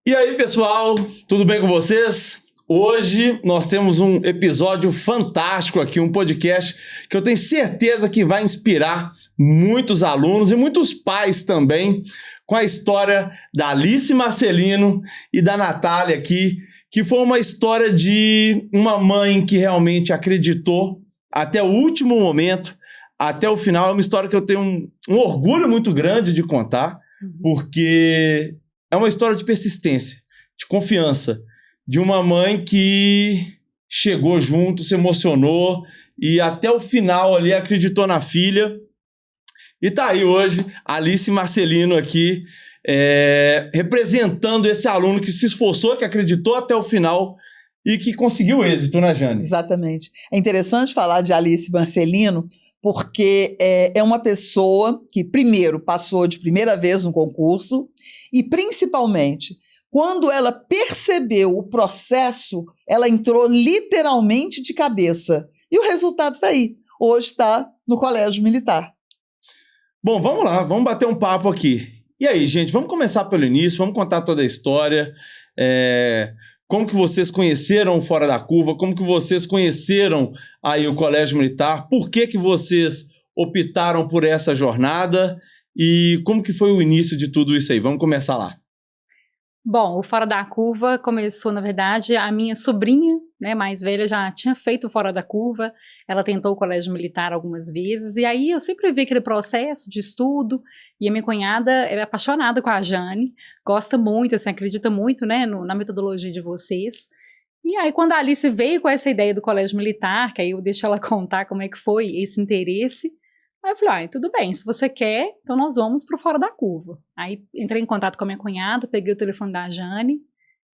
E aí, pessoal, tudo bem com vocês? Hoje nós temos um episódio fantástico aqui, um podcast que eu tenho certeza que vai inspirar muitos alunos e muitos pais também, com a história da Alice Marcelino e da Natália aqui, que foi uma história de uma mãe que realmente acreditou até o último momento, até o final. É uma história que eu tenho um orgulho muito grande de contar, porque é uma história de persistência, de confiança, de uma mãe que chegou junto, se emocionou e até o final ali acreditou na filha. E tá aí hoje Alice Marcelino aqui, representando esse aluno que se esforçou, que acreditou até o final e que conseguiu êxito, né, Jane? Exatamente. É interessante falar de Alice Marcelino, porque é uma pessoa que, primeiro, passou de primeira vez no concurso e, principalmente, quando ela percebeu o processo, ela entrou literalmente de cabeça. E o resultado está aí. Hoje está no Colégio Militar. Bom, vamos lá, vamos bater um papo aqui. E aí, gente, vamos começar pelo início, vamos contar toda a história. Como que vocês conheceram o Fora da Curva, como que vocês conheceram aí o Colégio Militar, por que que vocês optaram por essa jornada e como que foi o início de tudo isso aí? Vamos começar lá. Bom, o Fora da Curva começou, na verdade, a minha sobrinha, né, mais velha, já tinha feito o Fora da Curva, ela tentou o Colégio Militar algumas vezes, e aí eu sempre vi aquele processo de estudo, e a minha cunhada era apaixonada com a Jane, gosta muito, assim, acredita muito, né, na metodologia de vocês. E aí quando a Alice veio com essa ideia do Colégio Militar, que aí eu deixo ela contar como é que foi esse interesse, aí eu falei, tudo bem, se você quer, então nós vamos pro Fora da Curva. Aí entrei em contato com a minha cunhada, peguei o telefone da Jane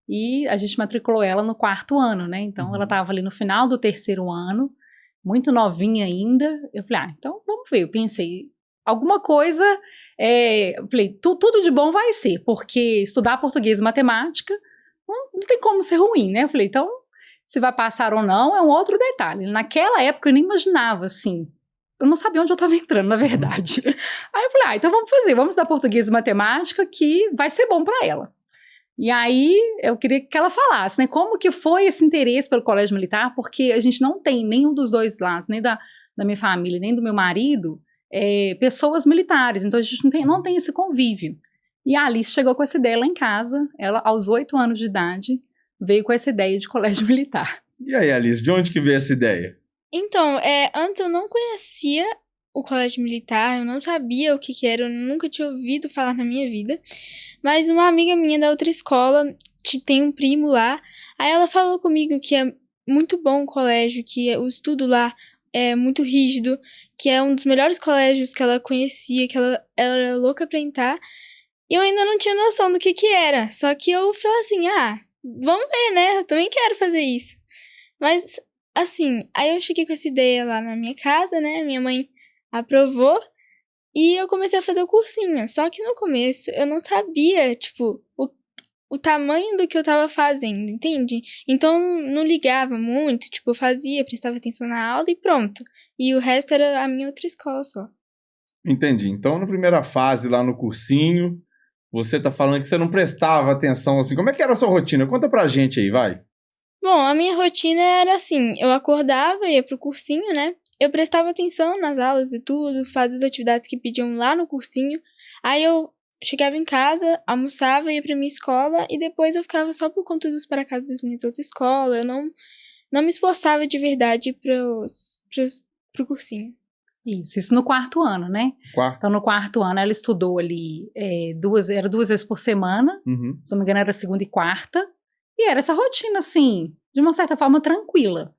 e a gente matriculou ela no 4º ano, né? Então ela estava ali no final do 3º ano, muito novinha ainda. Eu falei, então vamos ver. Eu pensei, alguma coisa, eu falei, tudo de bom vai ser, porque estudar português e matemática não tem como ser ruim, né? Eu falei, então, se vai passar ou não é um outro detalhe. Naquela época eu nem imaginava, assim, eu não sabia onde eu estava entrando, na verdade. Aí eu falei, então vamos estudar português e matemática, que vai ser bom para ela. E aí eu queria que ela falasse, né, como que foi esse interesse pelo Colégio Militar, porque a gente não tem nenhum dos dois lados, nem da minha família, nem do meu marido, pessoas militares, então a gente não tem esse convívio. E a Alice chegou com essa ideia lá em casa, ela aos 8 anos de idade, veio com essa ideia de Colégio Militar. E aí, Alice, de onde que veio essa ideia? Então, antes eu não conhecia o Colégio Militar, eu não sabia o que era, eu nunca tinha ouvido falar na minha vida, mas uma amiga minha da outra escola, tem um primo lá, aí ela falou comigo que é muito bom o colégio, que o estudo lá é muito rígido, que é um dos melhores colégios que ela conhecia, que ela era louca pra entrar, e eu ainda não tinha noção do que era, só que eu falei assim, vamos ver, né, eu também quero fazer isso, mas assim, aí eu cheguei com essa ideia lá na minha casa, né, minha mãe aprovou e eu comecei a fazer o cursinho. Só que no começo eu não sabia, tipo, o tamanho do que eu tava fazendo, entende? Então não ligava muito, tipo, eu fazia, prestava atenção na aula e pronto. E o resto era a minha outra escola só. Entendi. Então na primeira fase lá no cursinho, você tá falando que você não prestava atenção assim. Como é que era a sua rotina? Conta pra gente aí, vai. Bom, a minha rotina era assim, eu acordava, ia pro cursinho, né? Eu prestava atenção nas aulas e tudo, fazia as atividades que pediam lá no cursinho. Aí eu chegava em casa, almoçava, ia pra minha escola e depois eu ficava só por conta dos para casa das minhas outras escolas. Eu não me esforçava de verdade pro cursinho. Isso no 4º ano, né? Então no 4º ano ela estudou ali duas vezes por semana, se não me engano era segunda e quarta, e era essa rotina assim, de uma certa forma tranquila.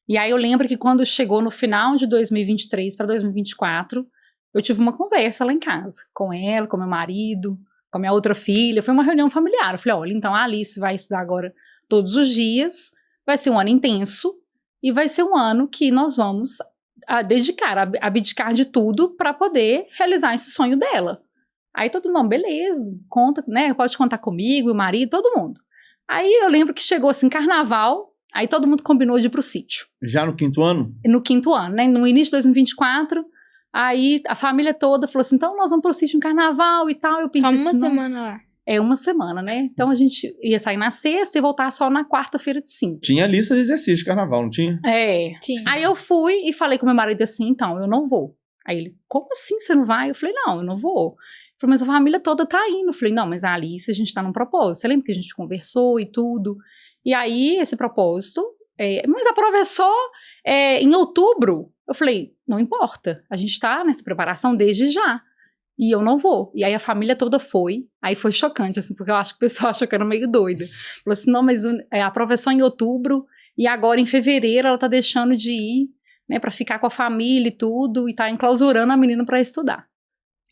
E aí eu lembro que quando chegou no final de 2023 para 2024, eu tive uma conversa lá em casa, com ela, com meu marido, com a minha outra filha, foi uma reunião familiar. Eu falei, olha, então a Alice vai estudar agora todos os dias, vai ser um ano intenso, e vai ser um ano que nós vamos abdicar de tudo para poder realizar esse sonho dela. Aí todo mundo, beleza, conta, né, pode contar comigo, o marido, todo mundo. Aí eu lembro que chegou assim, carnaval, Aí todo mundo combinou de ir pro sítio. Já no 5º ano? No 5º ano, né? No início de 2024, aí a família toda falou assim, então nós vamos pro sítio no carnaval e tal. Eu pensei Uma assim, semana lá. É uma semana, né? Então a gente ia sair na sexta e voltar só na quarta-feira de cinzas. Tinha lista de exercício de carnaval, não tinha? É. Tinha. Aí eu fui e falei com meu marido assim, então, eu não vou. Aí ele, como assim você não vai? Eu falei, não, eu não vou. Ele falou, mas a família toda tá indo. Eu falei, não, mas a Alice, a gente tá num propósito. Você lembra que a gente conversou e tudo? E aí, esse propósito, mas a prova é só em outubro. Eu falei, não importa, a gente tá nessa preparação desde já. E eu não vou. E aí a família toda foi. Aí foi chocante, assim, porque eu acho que o pessoal achou que eu era meio doida. Falou assim, não, mas a prova é só em outubro. E agora, em fevereiro, ela tá deixando de ir, né, pra ficar com a família e tudo. E tá enclausurando a menina pra estudar.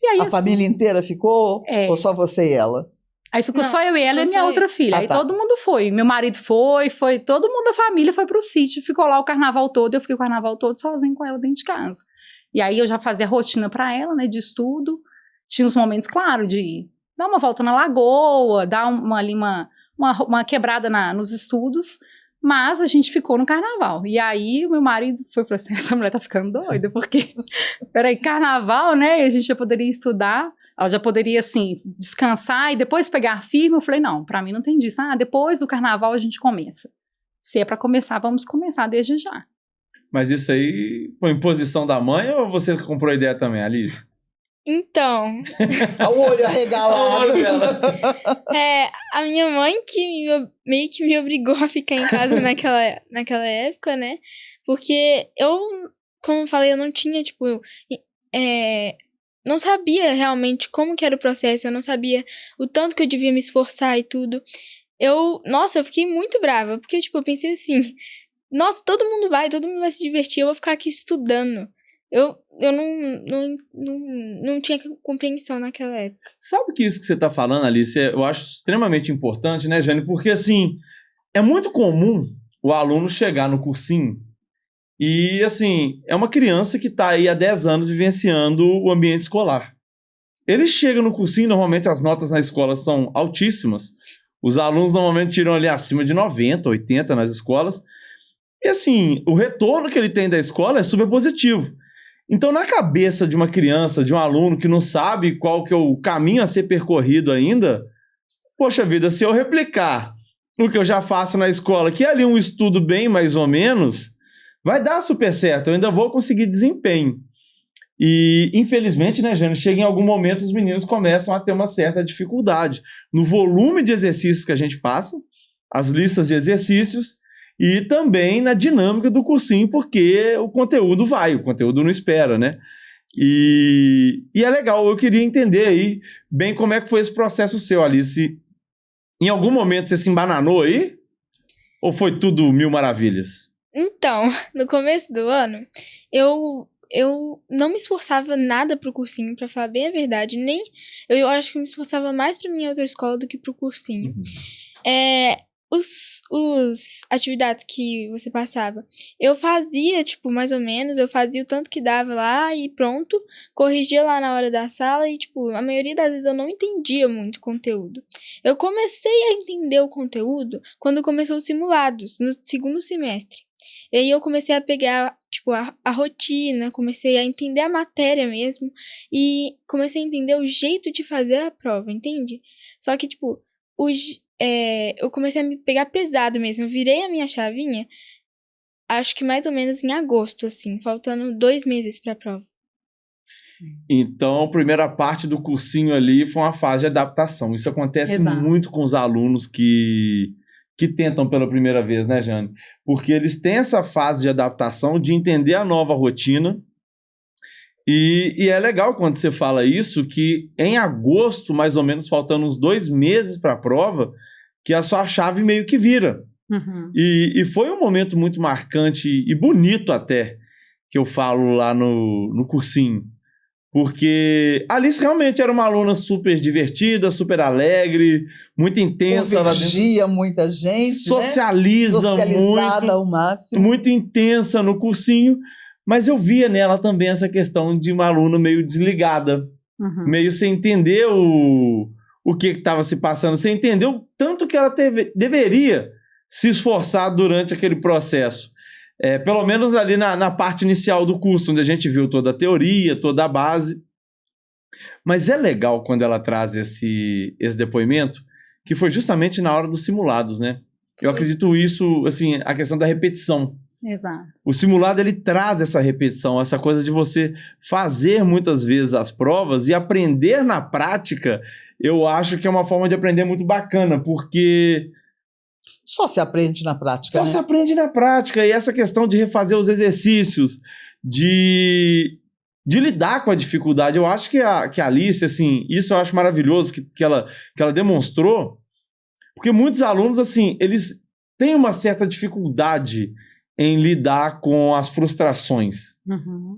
E aí, A assim, família inteira ficou? É. Ou só você e ela? Aí ficou Não, só eu e ela e ficou minha só outra filha. Ah, Aí tá. todo mundo foi. Meu marido foi, todo mundo da família foi pro sítio. Ficou lá o carnaval todo. Eu fiquei o carnaval todo sozinha com ela dentro de casa. E aí eu já fazia rotina pra ela, né, de estudo. Tinha uns momentos, claro, de dar uma volta na lagoa, dar uma quebrada nos estudos. Mas a gente ficou no carnaval. E aí o meu marido foi e falou assim, essa mulher tá ficando doida, porque, peraí, carnaval, né, a gente já poderia estudar. Ela já poderia, assim, descansar e depois pegar firme. Eu falei, não, pra mim não tem disso. Depois do carnaval a gente começa. Se é pra começar, vamos começar desde já. Mas isso aí foi imposição da mãe ou você comprou a ideia também, Alice? Então, O olho arregalado. a minha mãe meio que me obrigou a ficar em casa naquela época, né? Porque eu, como eu falei, eu não tinha, tipo, não sabia realmente como que era o processo, eu não sabia o tanto que eu devia me esforçar e tudo. Eu fiquei muito brava, porque, tipo, eu pensei assim, nossa, todo mundo vai se divertir, eu vou ficar aqui estudando. Eu não tinha compreensão naquela época. Sabe que isso que você tá falando, Alice, eu acho extremamente importante, né, Jane? Porque, assim, é muito comum o aluno chegar no cursinho e, assim, é uma criança que tá aí há 10 anos vivenciando o ambiente escolar. Ele chega no cursinho, normalmente as notas na escola são altíssimas. Os alunos normalmente tiram ali acima de 90, 80 nas escolas. E, assim, o retorno que ele tem da escola é super positivo. Então, na cabeça de uma criança, de um aluno que não sabe qual que é o caminho a ser percorrido ainda, poxa vida, se eu replicar o que eu já faço na escola, que é ali um estudo bem mais ou menos, vai dar super certo, eu ainda vou conseguir desempenho. E, infelizmente, né, Jane, chega em algum momento os meninos começam a ter uma certa dificuldade no volume de exercícios que a gente passa, as listas de exercícios, e também na dinâmica do cursinho, porque o conteúdo não espera, né? E é legal, eu queria entender aí bem como é que foi esse processo seu, Alice. Em algum momento você se embananou aí? Ou foi tudo mil maravilhas? Então, no começo do ano, eu não me esforçava nada pro cursinho, pra falar bem a verdade. Eu acho que eu me esforçava mais pra minha outra escola do que pro cursinho. Os atividades que você passava, eu fazia, tipo, mais ou menos, eu fazia o tanto que dava lá e pronto, corrigia lá na hora da sala e, tipo, a maioria das vezes eu não entendia muito o conteúdo. Eu comecei a entender o conteúdo quando começou os simulados, no segundo semestre. E aí eu comecei a pegar, tipo, a rotina, comecei a entender a matéria mesmo e comecei a entender o jeito de fazer a prova, entende? Só que, tipo, eu comecei a me pegar pesado mesmo. Eu virei a minha chavinha, acho que mais ou menos em agosto, assim, faltando 2 meses pra prova. Então, a primeira parte do cursinho ali foi uma fase de adaptação. Isso acontece Exato. muito com os alunos que tentam pela primeira vez, né, Jane? Porque eles têm essa fase de adaptação, de entender a nova rotina. E é legal quando você fala isso, que em agosto, mais ou menos, faltando uns 2 meses para a prova, que a sua chave meio que vira. Uhum. E foi um momento muito marcante e bonito até, que eu falo lá no cursinho. Porque a Alice realmente era uma aluna super divertida, super alegre, muito intensa. Convergia muita gente, socializa socializada muito, ao máximo. muito intensa no cursinho. Mas eu via nela também essa questão de uma aluna meio desligada, meio sem entender o que estava se passando, sem entender o tanto que ela deveria se esforçar durante aquele processo. Pelo menos ali na parte inicial do curso, onde a gente viu toda a teoria, toda a base. Mas é legal quando ela traz esse depoimento, que foi justamente na hora dos simulados, né? Eu acredito isso, assim, a questão da repetição. Exato. O simulado, ele traz essa repetição, essa coisa de você fazer muitas vezes as provas e aprender na prática. Eu acho que é uma forma de aprender muito bacana, porque Só se aprende na prática, só né? se aprende na prática. E essa questão de refazer os exercícios, de lidar com a dificuldade. Eu acho que a Alice, assim, isso eu acho maravilhoso que ela demonstrou, porque muitos alunos, assim, eles têm uma certa dificuldade em lidar com as frustrações,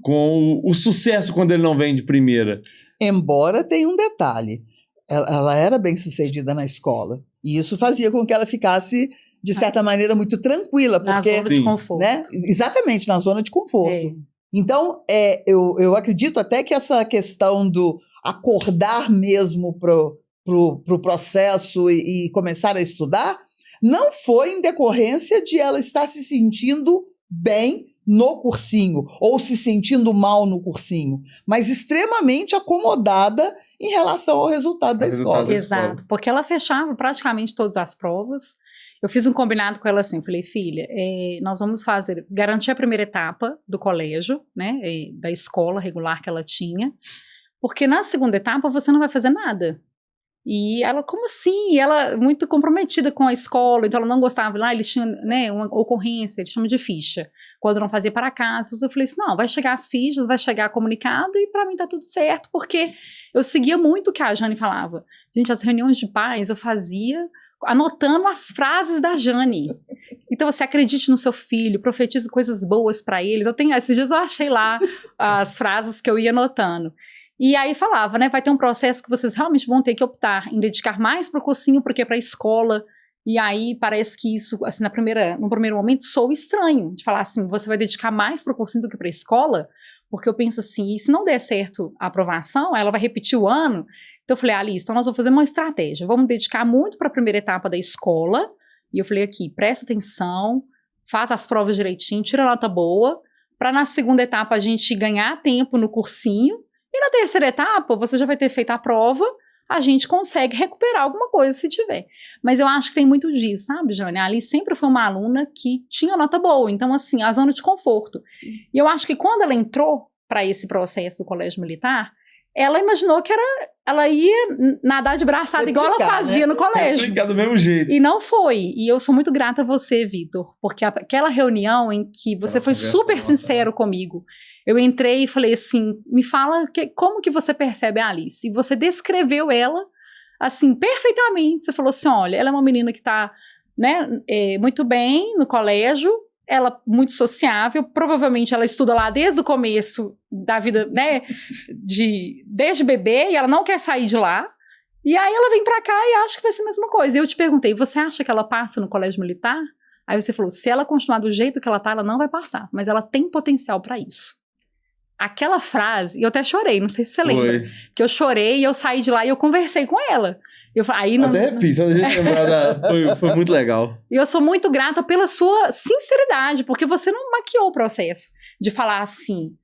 com o sucesso quando ele não vem de primeira. Embora tenha um detalhe, ela era bem sucedida na escola, e isso fazia com que ela ficasse, de certa maneira, muito tranquila, Na porque, zona de conforto. né, exatamente, na zona de conforto. Então, eu acredito até que essa questão do acordar mesmo pro processo e começar a estudar, não foi em decorrência de ela estar se sentindo bem no cursinho, ou se sentindo mal no cursinho, mas extremamente acomodada em relação ao resultado da escola. Exato, porque ela fechava praticamente todas as provas. Eu fiz um combinado com ela assim, falei, filha, nós vamos garantir a primeira etapa do colégio, né, da escola regular que ela tinha, porque na segunda etapa você não vai fazer nada. E ela, como assim? E ela muito comprometida com a escola, então ela não gostava lá, eles tinham, né, uma ocorrência, eles chamam de ficha, quando não fazia para casa. Eu falei assim, não, vai chegar as fichas, vai chegar comunicado e para mim tá tudo certo, porque eu seguia muito o que a Jane falava. Gente, as reuniões de pais eu fazia anotando as frases da Jane. Então você acredite no seu filho, profetize coisas boas para eles. Esses dias eu achei lá as frases que eu ia anotando. E aí falava, né, vai ter um processo que vocês realmente vão ter que optar em dedicar mais para o cursinho porque para a escola. E aí parece que isso, assim, no primeiro momento, soa estranho, de falar assim, você vai dedicar mais para o cursinho do que para a escola, porque eu penso assim, e se não der certo a aprovação, ela vai repetir o ano. Então eu falei, Alice, então nós vamos fazer uma estratégia, vamos dedicar muito para a primeira etapa da escola, e eu falei aqui, presta atenção, faz as provas direitinho, tira nota boa, para na segunda etapa a gente ganhar tempo no cursinho, e na terceira etapa, você já vai ter feito a prova, a gente consegue recuperar alguma coisa se tiver. Mas eu acho que tem muito disso, sabe, Jane? A Alice sempre foi uma aluna que tinha nota boa, então, assim, a zona de conforto. Sim. E eu acho que quando ela entrou para esse processo do colégio militar, ela imaginou que ela ia nadar de braçada igual ela fazia, né, no colégio. Replicar do mesmo jeito. E não foi. E eu sou muito grata a você, Vitor, porque aquela reunião em que você foi super sincero comigo, eu entrei e falei assim, me fala como que você percebe a Alice? E você descreveu ela, assim, perfeitamente. Você falou assim, olha, ela é uma menina que está, né, muito bem no colégio, ela muito sociável, provavelmente ela estuda lá desde o começo da vida, né, desde bebê, e ela não quer sair de lá. E aí ela vem pra cá e acha que vai ser a mesma coisa. E eu te perguntei, você acha que ela passa no colégio militar? Aí você falou, se ela continuar do jeito que ela tá, ela não vai passar, mas ela tem potencial pra isso. Aquela frase, eu até chorei, não sei se você lembra, que eu chorei e eu saí de lá e eu conversei com ela. Até repito, só a gente lembrar, foi muito legal. E eu sou muito grata pela sua sinceridade, porque você não maquiou o processo de falar assim,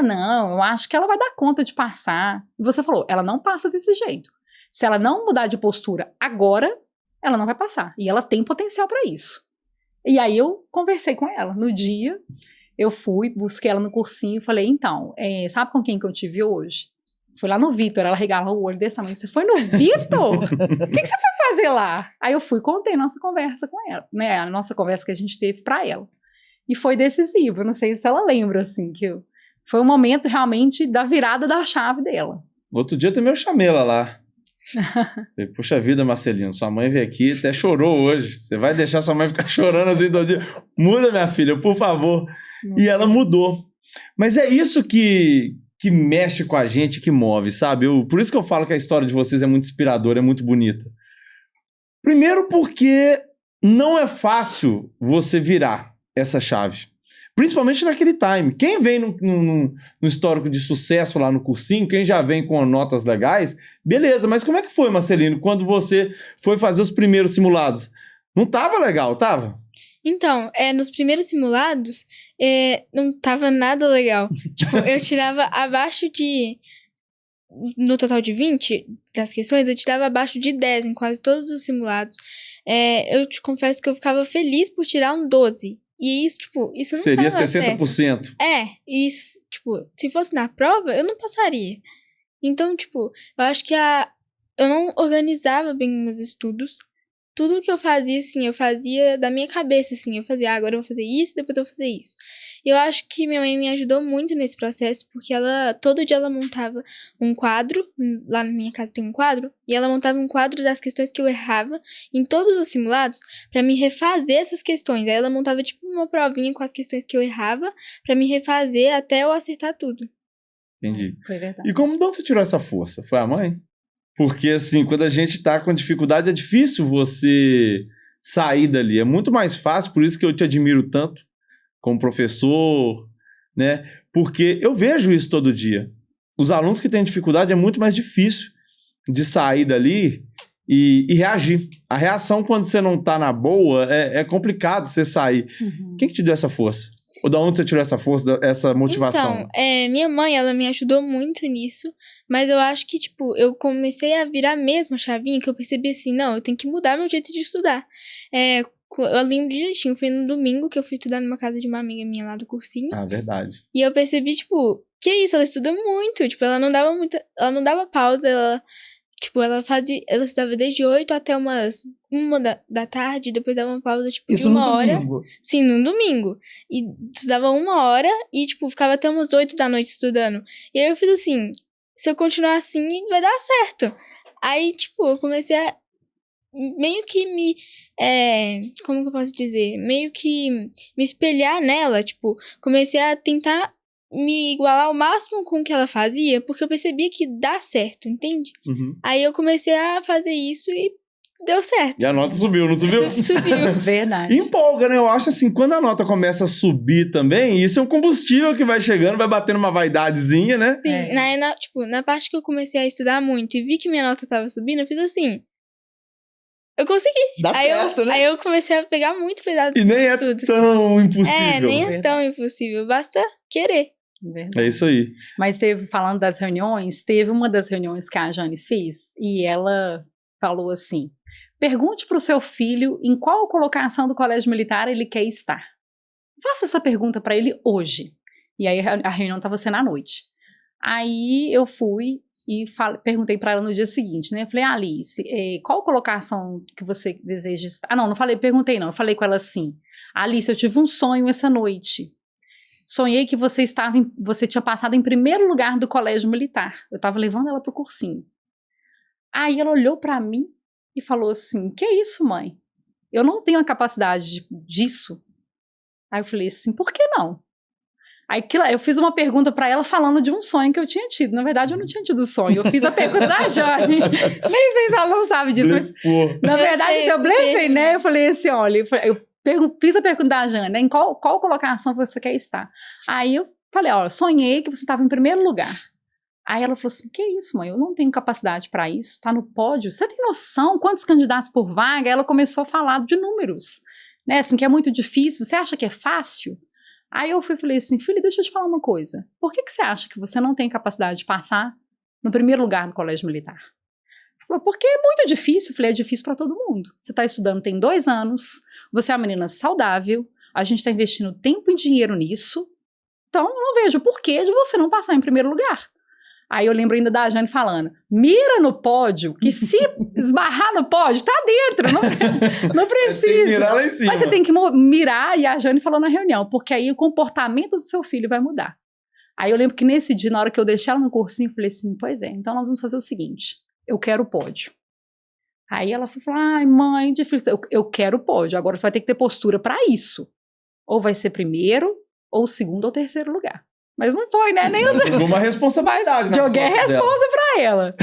não, eu acho que ela vai dar conta de passar. E você falou, ela não passa desse jeito. Se ela não mudar de postura agora, ela não vai passar. E ela tem potencial para isso. E aí eu conversei com ela no dia. Eu fui, busquei ela no cursinho e falei, então, sabe com quem que eu te vi hoje? Fui lá no Vitor, ela regalou o olho desse tamanho. Você foi no Vitor? O que você foi fazer lá? Aí eu fui, contei nossa conversa com ela, né? A nossa conversa que a gente teve pra ela. E foi decisivo, eu não sei se ela lembra, assim, foi um momento realmente da virada da chave dela. Outro dia também eu chamei ela lá. Falei, puxa vida, Marcelino, sua mãe veio aqui e até chorou hoje. Você vai deixar sua mãe ficar chorando assim todo dia? Muda, minha filha, por favor. E ela mudou. Mas é isso que mexe com a gente, que move, sabe? Por isso que eu falo que a história de vocês é muito inspiradora, é muito bonita. Primeiro porque não é fácil você virar essa chave. Principalmente naquele time. Quem vem no histórico de sucesso lá no cursinho, quem já vem com notas legais, beleza. Mas como é que foi, Marcelino, quando você foi fazer os primeiros simulados? Não tava legal, tava? Então, nos primeiros simulados, não tava nada legal. Tipo, eu tirava abaixo de... No total de 20 das questões, eu tirava abaixo de 10 em quase todos os simulados. Eu te confesso que eu ficava feliz por tirar um 12. E isso, tipo, isso não Seria tava 60%. certo. Isso, tipo, se fosse na prova, eu não passaria. Então, tipo, eu acho que eu não organizava bem meus estudos. Tudo que eu fazia, assim, eu fazia da minha cabeça, assim. Eu fazia, agora eu vou fazer isso, depois eu vou fazer isso. Eu acho que minha mãe me ajudou muito nesse processo, porque todo dia ela montava um quadro, lá na minha casa tem um quadro, e ela montava um quadro das questões que eu errava em todos os simulados, pra me refazer essas questões. Aí ela montava, tipo, uma provinha com as questões que eu errava, pra me refazer até eu acertar tudo. Entendi. Foi verdade. E como você tirou essa força? Foi a mãe? Porque, assim, quando a gente tá com dificuldade, é difícil você sair dali. É muito mais fácil, por isso que eu te admiro tanto como professor, né? Porque eu vejo isso todo dia. Os alunos que têm dificuldade é muito mais difícil de sair dali e reagir. A reação quando você não tá na boa é complicado você sair. Uhum. Quem que te deu essa força? Ou da onde você tirou essa força, essa motivação? Então, minha mãe, ela me ajudou muito nisso, mas eu acho que, tipo, eu comecei a virar mesmo a chavinha, que eu percebi assim, não, eu tenho que mudar meu jeito de estudar. Eu lembro direitinho, foi no domingo que eu fui estudar numa casa de uma amiga minha lá do cursinho. Ah, verdade. E eu percebi, tipo, que isso, ela estuda muito, tipo, ela não dava pausa, ela estudava desde 8 até umas 1 da tarde, depois dava uma pausa, tipo, Isso de 1 no hora. domingo. Sim, no domingo. E estudava 1 hora e, tipo, ficava até umas 8 da noite estudando. E aí eu fiz assim, se eu continuar assim, vai dar certo. Aí, tipo, eu comecei a meio que como que eu posso dizer? Meio que me espelhar nela, tipo, comecei a tentar me igualar ao máximo com o que ela fazia, porque eu percebia que dá certo, entende? Uhum. Aí eu comecei a fazer isso e deu certo. E a nota subiu, não subiu? Subiu. Verdade. Empolga, né? Eu acho assim, quando a nota começa a subir também, isso é um combustível que vai chegando, vai batendo uma vaidadezinha, né? Sim, na parte que eu comecei a estudar muito e vi que minha nota tava subindo, eu fiz assim, eu consegui. Dá certo, né? Aí eu comecei a pegar muito pesado E nem é estudos. tão impossível. Nem é tão impossível, basta querer. Verdade. É isso aí. Mas falando das reuniões, teve uma das reuniões que a Jane fez e ela falou assim, pergunte para o seu filho em qual colocação do colégio militar ele quer estar. Faça essa pergunta para ele hoje. E aí a reunião estava sendo à noite. Aí eu fui e perguntei para ela no dia seguinte, né? Eu falei, Alice, qual colocação que você deseja estar? Não perguntei não. Eu falei com ela assim, Alice, eu tive um sonho essa noite. Sonhei que você tinha passado em primeiro lugar do colégio militar. Eu estava levando ela pro cursinho. Aí ela olhou para mim e falou assim, que isso, mãe? Eu não tenho a capacidade disso. Aí eu falei assim, por que não? Aí eu fiz uma pergunta pra ela falando de um sonho que eu tinha tido. Na verdade, eu não tinha tido sonho. Eu fiz a pergunta da Jane. Nem sei se ela não sabe disso, mas na verdade eu blefei, né? Eu falei assim, olha, eu fiz a pergunta da Jane, né? Em qual colocação você quer estar? Aí eu falei, olha, sonhei que você estava em primeiro lugar. Aí ela falou assim, que isso, mãe? Eu não tenho capacidade pra isso. Tá no pódio. Você tem noção quantos candidatos por vaga? Aí ela começou a falar de números, né? Assim, que é muito difícil. Você acha que é fácil? Aí eu falei assim, filha, deixa eu te falar uma coisa. Por que você acha que você não tem capacidade de passar no primeiro lugar no colégio militar? Ela falou, porque é muito difícil. Eu falei, é difícil para todo mundo. Você está estudando tem 2 anos, você é uma menina saudável, a gente está investindo tempo e dinheiro nisso, então eu não vejo o porquê de você não passar em primeiro lugar. Aí eu lembro ainda da Jane falando, mira no pódio, que se esbarrar no pódio, tá dentro, não precisa. Tem que mirar lá em cima. Mas você tem que mirar, e a Jane falou na reunião, porque aí o comportamento do seu filho vai mudar. Aí eu lembro que nesse dia, na hora que eu deixei ela no cursinho, eu falei assim, pois é, então nós vamos fazer o seguinte, eu quero o pódio. Aí ela falou, ai mãe, difícil, eu quero o pódio, agora você vai ter que ter postura pra isso. Ou vai ser primeiro, ou segundo, ou terceiro lugar. Mas não foi, né? Nem Pegou uma responsabilidade. Joguei a responsa pra ela.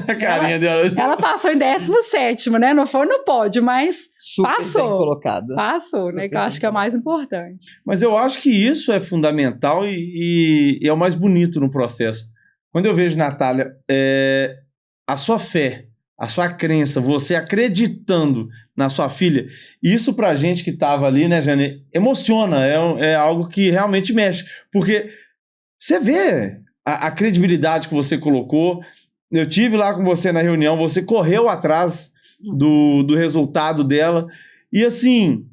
A carinha dela. Ela passou em 17º, né? Não foi no pódio, mas Super passou. bem colocada. Passou, né? Que eu acho que é o mais importante. Mas eu acho que isso é fundamental e é o mais bonito no processo. Quando eu vejo, Natália, a sua fé, a sua crença, você acreditando na sua filha, isso pra gente que tava ali, né, Jane, emociona, é algo que realmente mexe, porque você vê a credibilidade que você colocou. Eu tive lá com você na reunião, você correu atrás do resultado dela, e assim,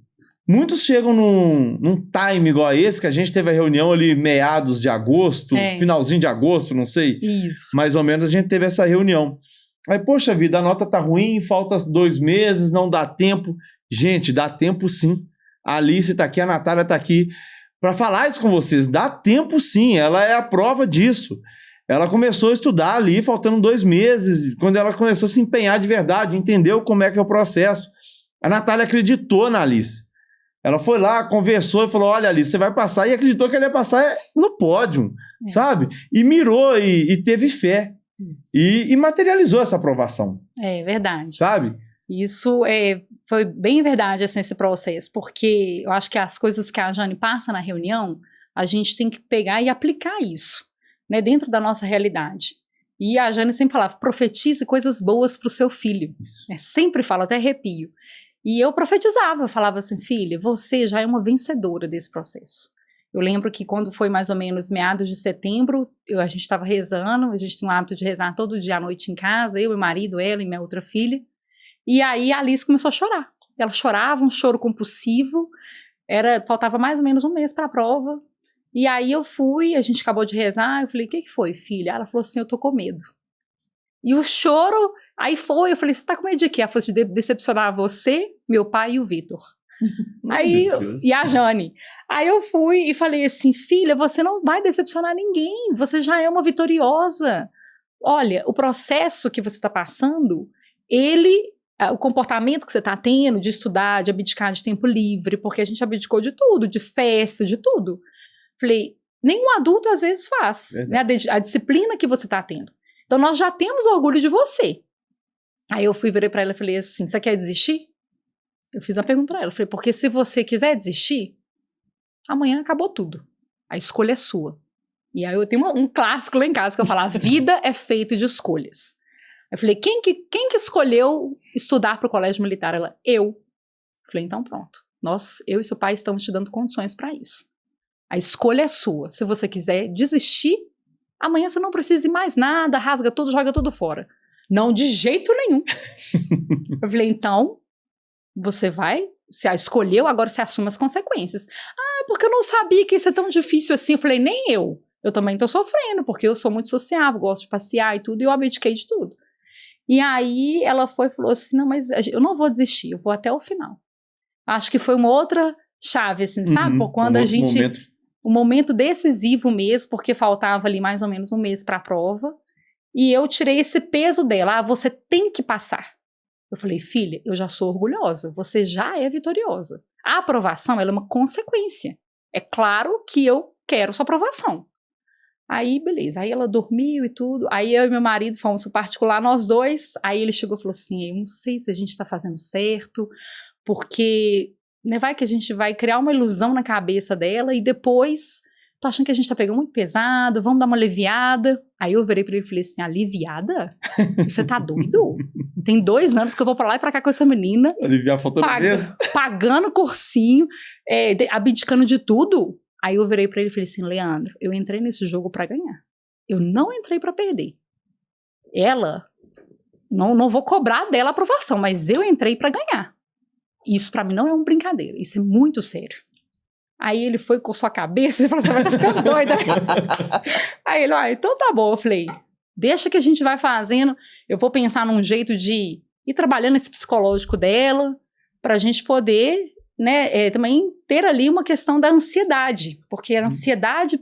muitos chegam num time igual a esse, que a gente teve a reunião ali meados de agosto, finalzinho de agosto, não sei, Isso. mais ou menos a gente teve essa reunião. Aí, poxa vida, a nota tá ruim, falta 2 meses, não dá tempo. Gente, dá tempo sim. A Alice tá aqui, a Natália tá aqui para falar isso com vocês. Dá tempo sim, ela é a prova disso. Ela começou a estudar ali, faltando 2 meses, quando ela começou a se empenhar de verdade, entendeu como é que é o processo. A Natália acreditou na Alice. Ela foi lá, conversou e falou, olha, Alice, você vai passar, e acreditou que ela ia passar no pódio, sabe? E mirou e teve fé. E materializou essa aprovação. É verdade. Sabe? Isso foi bem verdade, assim, esse processo, porque eu acho que as coisas que a Jane passa na reunião, a gente tem que pegar e aplicar isso, né, dentro da nossa realidade. E a Jane sempre falava, profetize coisas boas para o seu filho. Sempre fala, até arrepio. E eu profetizava, falava assim, filha, você já é uma vencedora desse processo. Eu lembro que quando foi mais ou menos meados de setembro, a gente estava rezando, a gente tem o hábito de rezar todo dia à noite em casa, eu, meu marido, ela e minha outra filha. E aí a Alice começou a chorar. Ela chorava, um choro compulsivo, faltava mais ou menos 1 mês para a prova. E aí eu fui, a gente acabou de rezar, eu falei, o que foi, filha? Ela falou assim, eu tô com medo. E o choro, aí foi, eu falei, você tá com medo de quê? Ela falou, de decepcionar você, meu pai e o Vitor. Aí, e a Jane. Aí eu fui e falei assim, filha, você não vai decepcionar ninguém, você já é uma vitoriosa. Olha, o processo que você está passando, o comportamento que você está tendo de estudar, de abdicar de tempo livre, porque a gente abdicou de tudo, de festa, de tudo. Falei, nenhum adulto às vezes faz, né, a disciplina que você está tendo. Então nós já temos orgulho de você. Aí eu virei para ela e falei assim, você quer desistir? Eu fiz uma pergunta pra ela, falei, porque se você quiser desistir, amanhã acabou tudo. A escolha é sua. E aí eu tenho um clássico lá em casa que eu falo, a vida é feita de escolhas. Eu falei, quem que escolheu estudar pro colégio militar? Ela, eu. Falei, então pronto. Eu e seu pai estamos te dando condições para isso. A escolha é sua. Se você quiser desistir, amanhã você não precisa ir mais nada, rasga tudo, joga tudo fora. Não, de jeito nenhum. Eu falei, então... Você se a escolheu, agora você assume as consequências. Ah, porque eu não sabia que isso é tão difícil assim. Eu falei, nem eu. Eu também tô sofrendo, porque eu sou muito sociável, gosto de passear e tudo, e eu abdiquei de tudo. E aí ela foi e falou assim, não, mas eu não vou desistir, eu vou até o final. Acho que foi uma outra chave, assim, sabe? Por quando a gente... Um momento decisivo mesmo, porque faltava ali mais ou menos 1 mês para a prova, e eu tirei esse peso dela, você tem que passar. Eu falei, filha, eu já sou orgulhosa, você já é vitoriosa. A aprovação, ela é uma consequência. É claro que eu quero sua aprovação. Aí, beleza, aí ela dormiu e tudo, aí eu e meu marido fomos pro particular, nós dois, aí ele chegou e falou assim, eu não sei se a gente tá fazendo certo, porque, né, vai que a gente vai criar uma ilusão na cabeça dela e depois, tô achando que a gente tá pegando muito pesado, vamos dar uma aliviada. Aí eu virei pra ele e falei assim, aliviada? Você tá doido? Tem 2 anos que eu vou pra lá e pra cá com essa menina. Aliviar faltando pagando cursinho, abdicando de tudo. Aí eu virei pra ele e falei assim, Leandro, eu entrei nesse jogo pra ganhar. Eu não entrei pra perder. Ela, não vou cobrar dela a aprovação, mas eu entrei pra ganhar. Isso pra mim não é uma brincadeira, isso é muito sério. Aí ele foi com sua cabeça e falou assim, vai tá ficando doida. Aí ele, então tá bom. Eu falei, deixa que a gente vai fazendo, eu vou pensar num jeito de ir trabalhando esse psicológico dela, pra gente poder, né, também ter ali uma questão da ansiedade, porque a ansiedade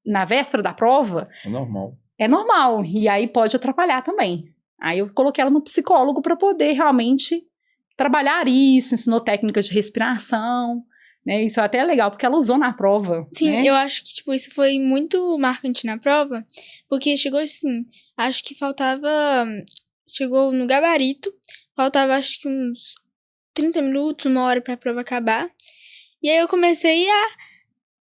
na véspera da prova... É normal. É normal, e aí pode atrapalhar também. Aí eu coloquei ela no psicólogo pra poder realmente trabalhar isso, ensinou técnicas de respiração... Né, isso é até legal, porque ela usou na prova. Sim, né? Eu acho que, tipo, isso foi muito marcante na prova, porque chegou assim, acho que chegou no gabarito, faltava acho que uns 30 minutos, 1 hora pra prova acabar, e aí eu comecei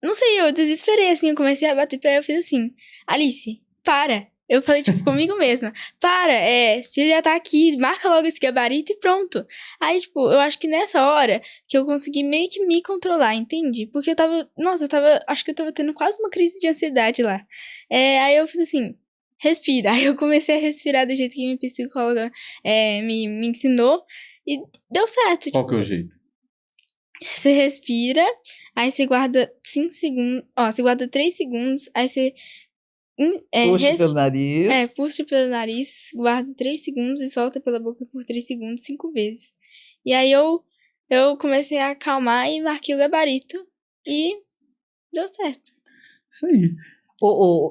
não sei, eu desesperei, assim, eu comecei a bater pé, eu fiz assim, Alice, para, Eu falei, tipo, comigo mesma. Você já tá aqui, marca logo esse gabarito e pronto. Aí, tipo, eu acho que nessa hora que eu consegui meio que me controlar, entende? Porque acho que eu tava tendo quase uma crise de ansiedade lá. Aí eu fiz assim, respira. Aí eu comecei a respirar do jeito que minha psicóloga me ensinou e deu certo. Qual que é o jeito? Você respira, aí você guarda 5 segundos, você guarda 3 segundos, aí você Puxa pelo nariz. puxa pelo nariz, guarda 3 segundos e solta pela boca por 3 segundos 5 vezes. E aí eu comecei a acalmar e marquei o gabarito e deu certo. Isso aí.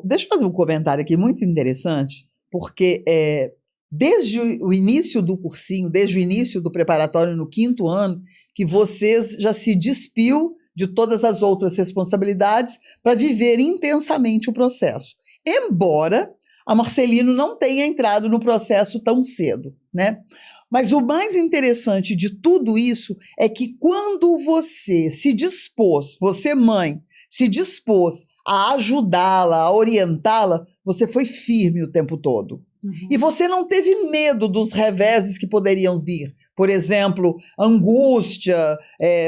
Deixa eu fazer um comentário aqui muito interessante, porque desde o início do cursinho, desde o início do preparatório no 5º ano, que vocês já se despiu de todas as outras responsabilidades para viver intensamente o processo. Embora a Marcelino não tenha entrado no processo tão cedo, né? Mas o mais interessante de tudo isso é que quando você se dispôs, você mãe, se dispôs a ajudá-la, a orientá-la, você foi firme o tempo todo. Uhum. E você não teve medo dos reveses que poderiam vir. Por exemplo, angústia,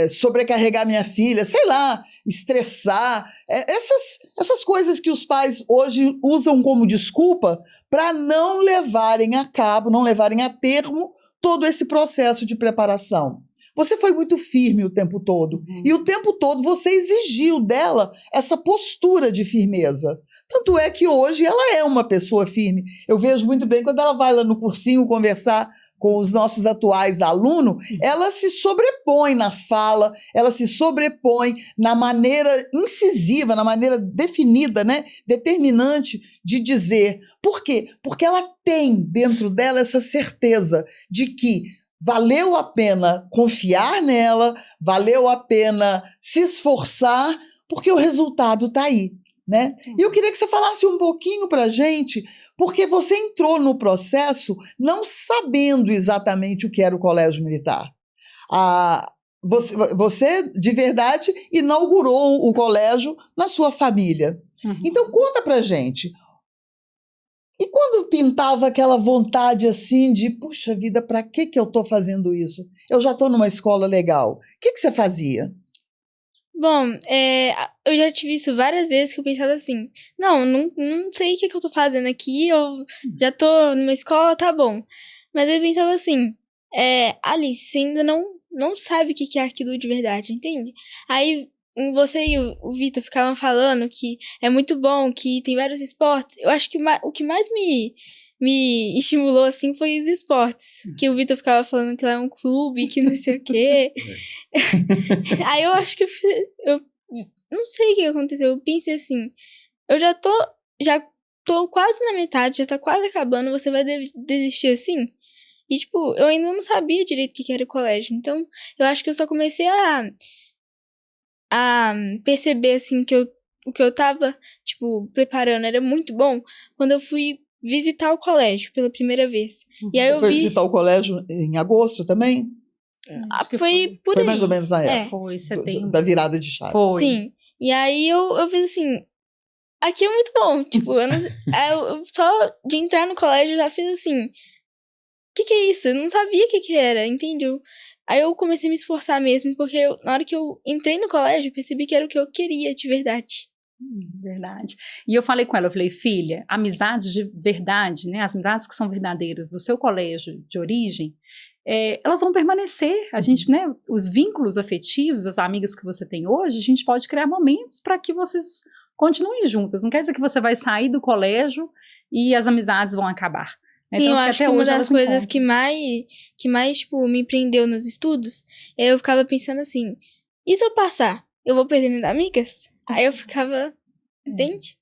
sobrecarregar minha filha, sei lá, estressar. Essas coisas que os pais hoje usam como desculpa para não levarem a cabo, não levarem a termo todo esse processo de preparação. Você foi muito firme o tempo todo. Uhum. E o tempo todo você exigiu dela essa postura de firmeza. Tanto é que hoje ela é uma pessoa firme. Eu vejo muito bem quando ela vai lá no cursinho conversar com os nossos atuais alunos, ela se sobrepõe na fala, ela se sobrepõe na maneira incisiva, na maneira definida, né, determinante de dizer. Por quê? Porque ela tem dentro dela essa certeza de que valeu a pena confiar nela, valeu a pena se esforçar, porque o resultado está aí, né? E eu queria que você falasse um pouquinho para a gente, porque você entrou no processo não sabendo exatamente o que era o Colégio Militar. Você, de verdade, inaugurou o colégio na sua família. Uhum. Então, conta para a gente. E quando pintava aquela vontade assim de, puxa vida, para que eu estou fazendo isso? Eu já estou numa escola legal. O que você fazia? Bom, eu já tive isso várias vezes que eu pensava assim, não sei o que eu tô fazendo aqui, eu já tô numa escola, tá bom. Mas eu pensava assim, Alice, você ainda não sabe o que é aquilo de verdade, entende? Aí você e o Vitor ficavam falando que é muito bom, que tem vários esportes. Eu acho que o que mais me estimulou, assim, foi os esportes. Que o Vitor ficava falando que lá é um clube, que não sei o quê. Aí eu acho que eu não sei o que aconteceu. Eu pensei assim, eu já tô quase na metade, já tá quase acabando, você vai desistir assim? E, tipo, eu ainda não sabia direito o que era o colégio. Então, eu acho que eu só comecei a perceber, assim, que o que eu tava, tipo, preparando era muito bom quando eu fui visitar o colégio pela primeira vez. E aí Você foi visitar o colégio em agosto também? Foi por aí. Foi mais ou menos na época. Foi, setembro. Da virada de chave. Foi. Sim. E aí eu fiz assim, aqui é muito bom. Tipo, eu só de entrar no colégio eu já fiz assim, que é isso? Eu não sabia o que era, entendeu? Aí eu comecei a me esforçar mesmo, porque na hora que eu entrei no colégio, eu percebi que era o que eu queria de verdade. Verdade. E eu falei com ela, eu falei, filha, amizades de verdade, né, as amizades que são verdadeiras do seu colégio de origem, elas vão permanecer. A gente, né, os vínculos afetivos, as amigas que você tem hoje, a gente pode criar momentos para que vocês continuem juntas. Não quer dizer que você vai sair do colégio e as amizades vão acabar. Sim, eu acho que uma das coisas que mais, tipo, me prendeu nos estudos, eu ficava pensando assim, e se eu passar? Eu vou perder minhas amigas? Aí eu ficava, entende?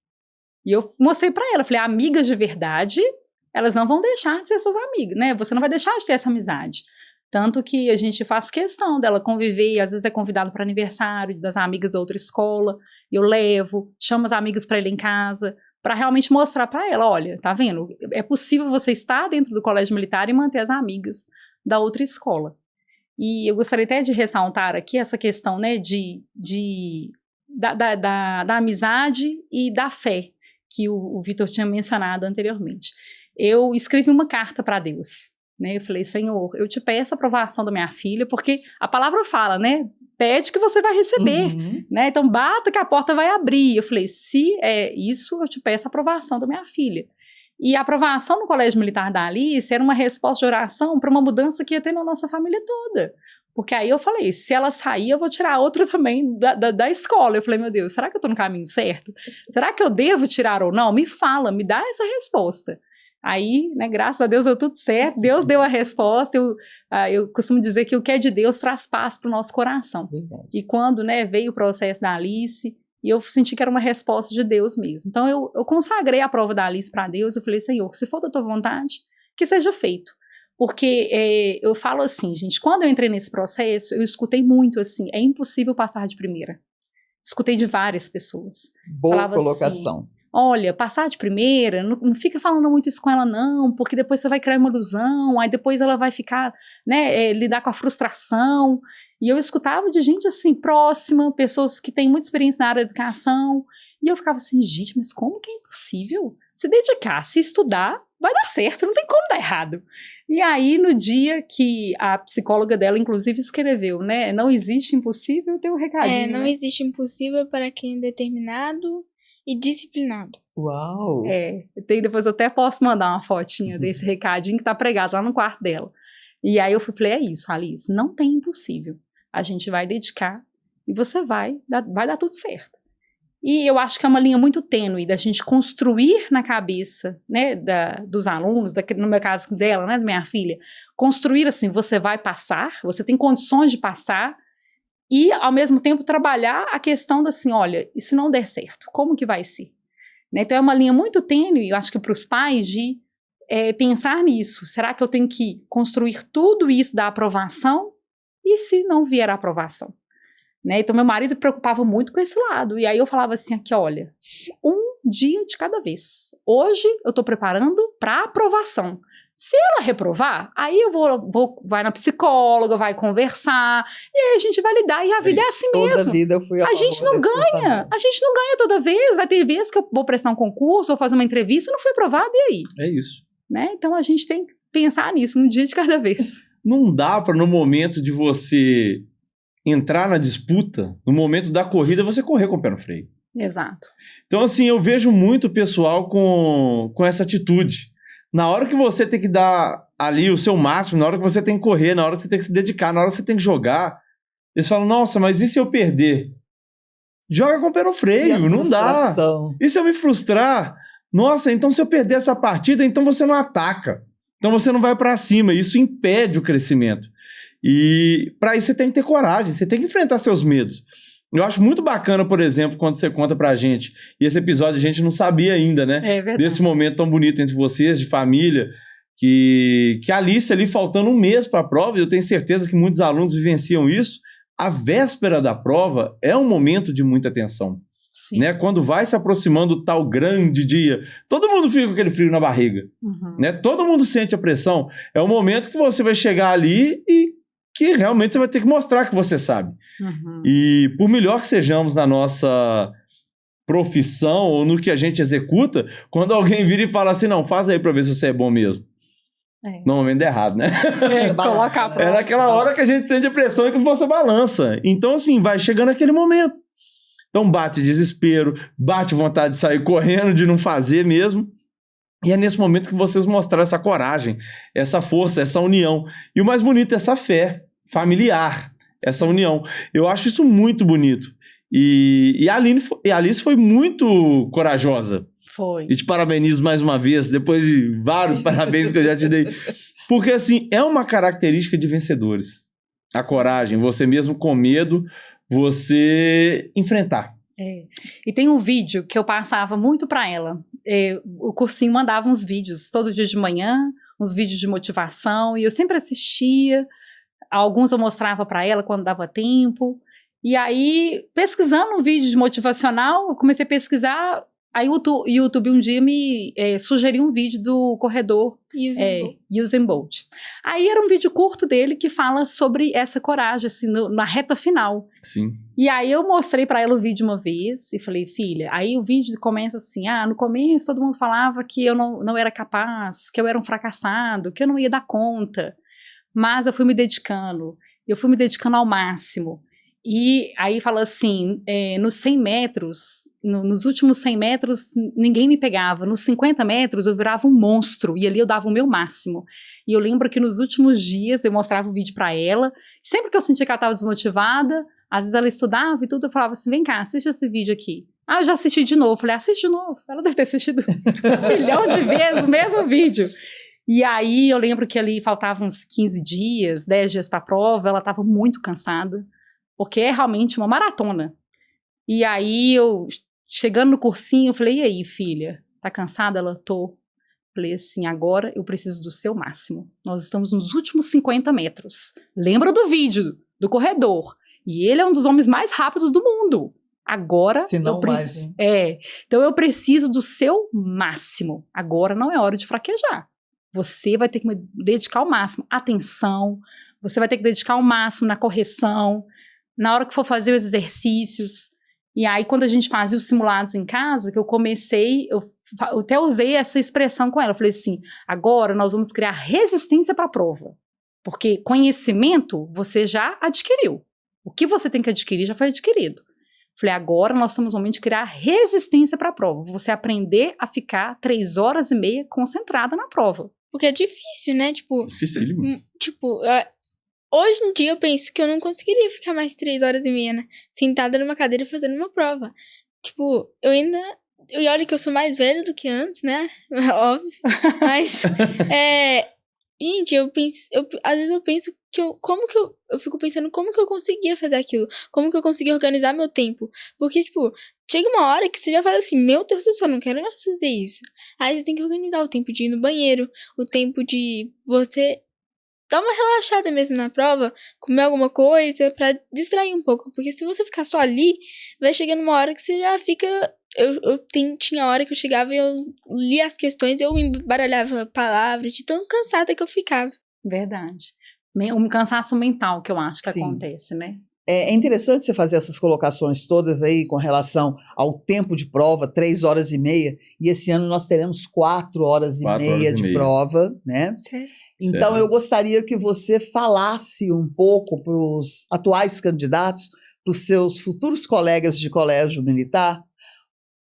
E eu mostrei pra ela, falei, amigas de verdade, elas não vão deixar de ser suas amigas, né? Você não vai deixar de ter essa amizade. Tanto que a gente faz questão dela conviver, às vezes é convidado para aniversário das amigas da outra escola, eu levo, chamo as amigas para ir em casa, para realmente mostrar para ela, olha, tá vendo? É possível você estar dentro do colégio militar e manter as amigas da outra escola. E eu gostaria até de ressaltar aqui essa questão, né, da amizade e da fé, que o Vitor tinha mencionado anteriormente. Eu escrevi uma carta para Deus, né? Eu falei, Senhor, eu te peço a aprovação da minha filha, porque a palavra fala, né? Pede que você vai receber, né? Então bata que a porta vai abrir. Eu falei, se é isso, eu te peço a aprovação da minha filha. E a aprovação no Colégio Militar da Alice era uma resposta de oração para uma mudança que ia ter na nossa família toda. Porque aí eu falei, se ela sair, eu vou tirar outra também da escola. Eu falei, meu Deus, será que eu tô no caminho certo? Será que eu devo tirar ou não? Me fala, me dá essa resposta. Aí, né, graças a Deus deu tudo certo, Deus deu a resposta. Eu costumo dizer que o que é de Deus traz paz para o nosso coração. Verdade. E quando, né, veio o processo da Alice, e eu senti que era uma resposta de Deus mesmo. Então eu consagrei a prova da Alice para Deus. Eu falei, Senhor, se for da tua vontade, que seja feito. Porque eu falo assim, gente, quando eu entrei nesse processo, eu escutei muito assim, é impossível passar de primeira. Escutei de várias pessoas. Boa Falava colocação. assim, olha, passar de primeira, não fica falando muito isso com ela não, porque depois você vai criar uma ilusão, aí depois ela vai ficar, né, lidar com a frustração. E eu escutava de gente assim, próxima, pessoas que têm muita experiência na área da educação, e eu ficava assim, gente, mas como que é impossível? Se dedicar, se estudar, vai dar certo, não tem como dar errado. E aí, no dia que a psicóloga dela, inclusive, escreveu, né, não existe impossível, tem um recadinho. Não né? existe impossível para quem é determinado e disciplinado. Uau! Depois eu até posso mandar uma fotinha desse recadinho que tá pregado lá no quarto dela. E aí eu falei, é isso, Alice, não tem impossível. A gente vai dedicar e você vai dar tudo certo. E eu acho que é uma linha muito tênue da gente construir na cabeça, né, dos alunos, no meu caso dela, né, da minha filha, construir assim, você vai passar, você tem condições de passar, e ao mesmo tempo trabalhar a questão da assim, olha, e se não der certo, como que vai ser? Né? Então é uma linha muito tênue, eu acho que para os pais, de pensar nisso. Será que eu tenho que construir tudo isso da aprovação? E se não vier a aprovação? Né? Então meu marido preocupava muito com esse lado. E aí eu falava assim, aqui, olha, um dia de cada vez. Hoje eu estou preparando para aprovação. Se ela reprovar, aí eu vai na psicóloga, vai conversar, e aí a gente vai lidar, e a vida é assim Toda mesmo. vida eu fui A gente não ganha, toda vez, vai ter vezes que eu vou prestar um concurso, ou fazer uma entrevista, não fui aprovada, e aí? É isso. Né? Então a gente tem que pensar nisso, um dia de cada vez. Não dá para no momento de você entrar na disputa, no momento da corrida, você correr com o pé no freio. Exato. Então, assim, eu vejo muito pessoal com essa atitude. Na hora que você tem que dar ali o seu máximo, na hora que você tem que correr, na hora que você tem que se dedicar, na hora que você tem que jogar, eles falam, nossa, mas e se eu perder? Joga com o pé no freio, não dá. E se eu me frustrar? Nossa, então se eu perder essa partida, então você não ataca. Então você não vai pra cima. Isso impede o crescimento. E para isso você tem que ter coragem, você tem que enfrentar seus medos. Eu acho muito bacana, por exemplo, quando você conta pra gente, e esse episódio a gente não sabia ainda, né? É verdade. Desse momento tão bonito entre vocês, de família, que a Alice ali faltando um mês para a prova, e eu tenho certeza que muitos alunos vivenciam isso, a véspera da prova é um momento de muita tensão. Sim. Né? Quando vai se aproximando o tal grande dia, todo mundo fica com aquele frio na barriga. Né? Todo mundo sente a pressão. É o momento que você vai chegar ali e que realmente você vai ter que mostrar que você sabe. E por melhor que sejamos na nossa profissão ou no que a gente executa, quando alguém vira e fala assim, não, faz aí pra ver se você é bom mesmo. Normalmente é errado, né? Coloca a prova. É naquela hora que a gente sente a pressão e que você balança. Então, assim, vai chegando aquele momento. Então bate desespero, bate vontade de sair correndo, de não fazer mesmo. E é nesse momento que vocês mostraram essa coragem, essa força, essa união. E o mais bonito é essa fé familiar, essa união. Eu acho isso muito bonito. E a Alice foi muito corajosa. Foi. E te parabenizo mais uma vez, depois de vários parabéns que eu já te dei. Porque, assim, é uma característica de vencedores. A coragem, você mesmo com medo, você enfrentar. E tem um vídeo que eu passava muito para ela. O cursinho mandava uns vídeos todo dia de manhã, uns vídeos de motivação, e eu sempre assistia. Alguns eu mostrava para ela quando dava tempo. E aí, pesquisando um vídeo de motivacional, eu comecei a pesquisar Aí o YouTube um dia me sugeriu um vídeo do corredor Usain Bolt. Aí era um vídeo curto dele que fala sobre essa coragem, assim, na reta final. Sim. E aí eu mostrei pra ela o vídeo uma vez e falei, filha, aí o vídeo começa assim, no começo todo mundo falava que eu não era capaz, que eu era um fracassado, que eu não ia dar conta, mas eu fui me dedicando ao máximo. E aí fala assim, nos 100 metros, nos últimos 100 metros, ninguém me pegava. Nos 50 metros, eu virava um monstro. E ali eu dava o meu máximo. E eu lembro que nos últimos dias, eu mostrava o vídeo pra ela. Sempre que eu sentia que ela estava desmotivada, às vezes ela estudava e tudo, eu falava assim, vem cá, assiste esse vídeo aqui. Eu já assisti de novo. Falei, assiste de novo. Ela deve ter assistido 1 milhão de vezes o mesmo vídeo. E aí eu lembro que ali faltavam uns 15 dias, 10 dias pra prova, ela estava muito cansada. Porque é realmente uma maratona. E aí, eu, chegando no cursinho, eu falei, e aí, filha? Tá cansada? Ela, tô. Falei assim, agora eu preciso do seu máximo. Nós estamos nos últimos 50 metros. Lembra do vídeo, do corredor. E ele é um dos homens mais rápidos do mundo. Agora, se não mais, hein? Então eu preciso do seu máximo. Agora não é hora de fraquejar. Você vai ter que me dedicar ao máximo. Atenção. Você vai ter que dedicar ao máximo na correção. Na hora que for fazer os exercícios. E aí, quando a gente fazia os simulados em casa, que eu comecei, eu até usei essa expressão com ela. Eu falei assim, agora nós vamos criar resistência para a prova. Porque conhecimento você já adquiriu. O que você tem que adquirir já foi adquirido. Falei, agora nós estamos no momento de criar resistência para a prova. Você aprender a ficar 3 horas e meia concentrada na prova. Porque é difícil, né? Dificílimo. Hoje em dia eu penso que eu não conseguiria ficar mais 3 horas e meia, né? Sentada numa cadeira fazendo uma prova. E olha que eu sou mais velha do que antes, né? Óbvio. Mas, gente, às vezes eu penso que eu fico pensando como que eu conseguia fazer aquilo. Como que eu conseguia organizar meu tempo. Porque, chega uma hora que você já fala assim, meu Deus do céu, não quero mais fazer isso. Aí você tem que organizar o tempo de ir no banheiro, o tempo de você dá uma relaxada mesmo na prova, comer alguma coisa pra distrair um pouco. Porque se você ficar só ali, vai chegando uma hora que você já fica... Tinha hora que eu chegava e eu lia as questões e eu embaralhava palavras de tão cansada que eu ficava. Verdade. Um cansaço mental que eu acho que Sim. acontece, né? É interessante você fazer essas colocações todas aí com relação ao tempo de prova, 3 horas e meia, e esse ano nós teremos 4 horas e meia de prova, né? Certo. Então eu gostaria que você falasse um pouco para os atuais candidatos, para os seus futuros colegas de colégio militar,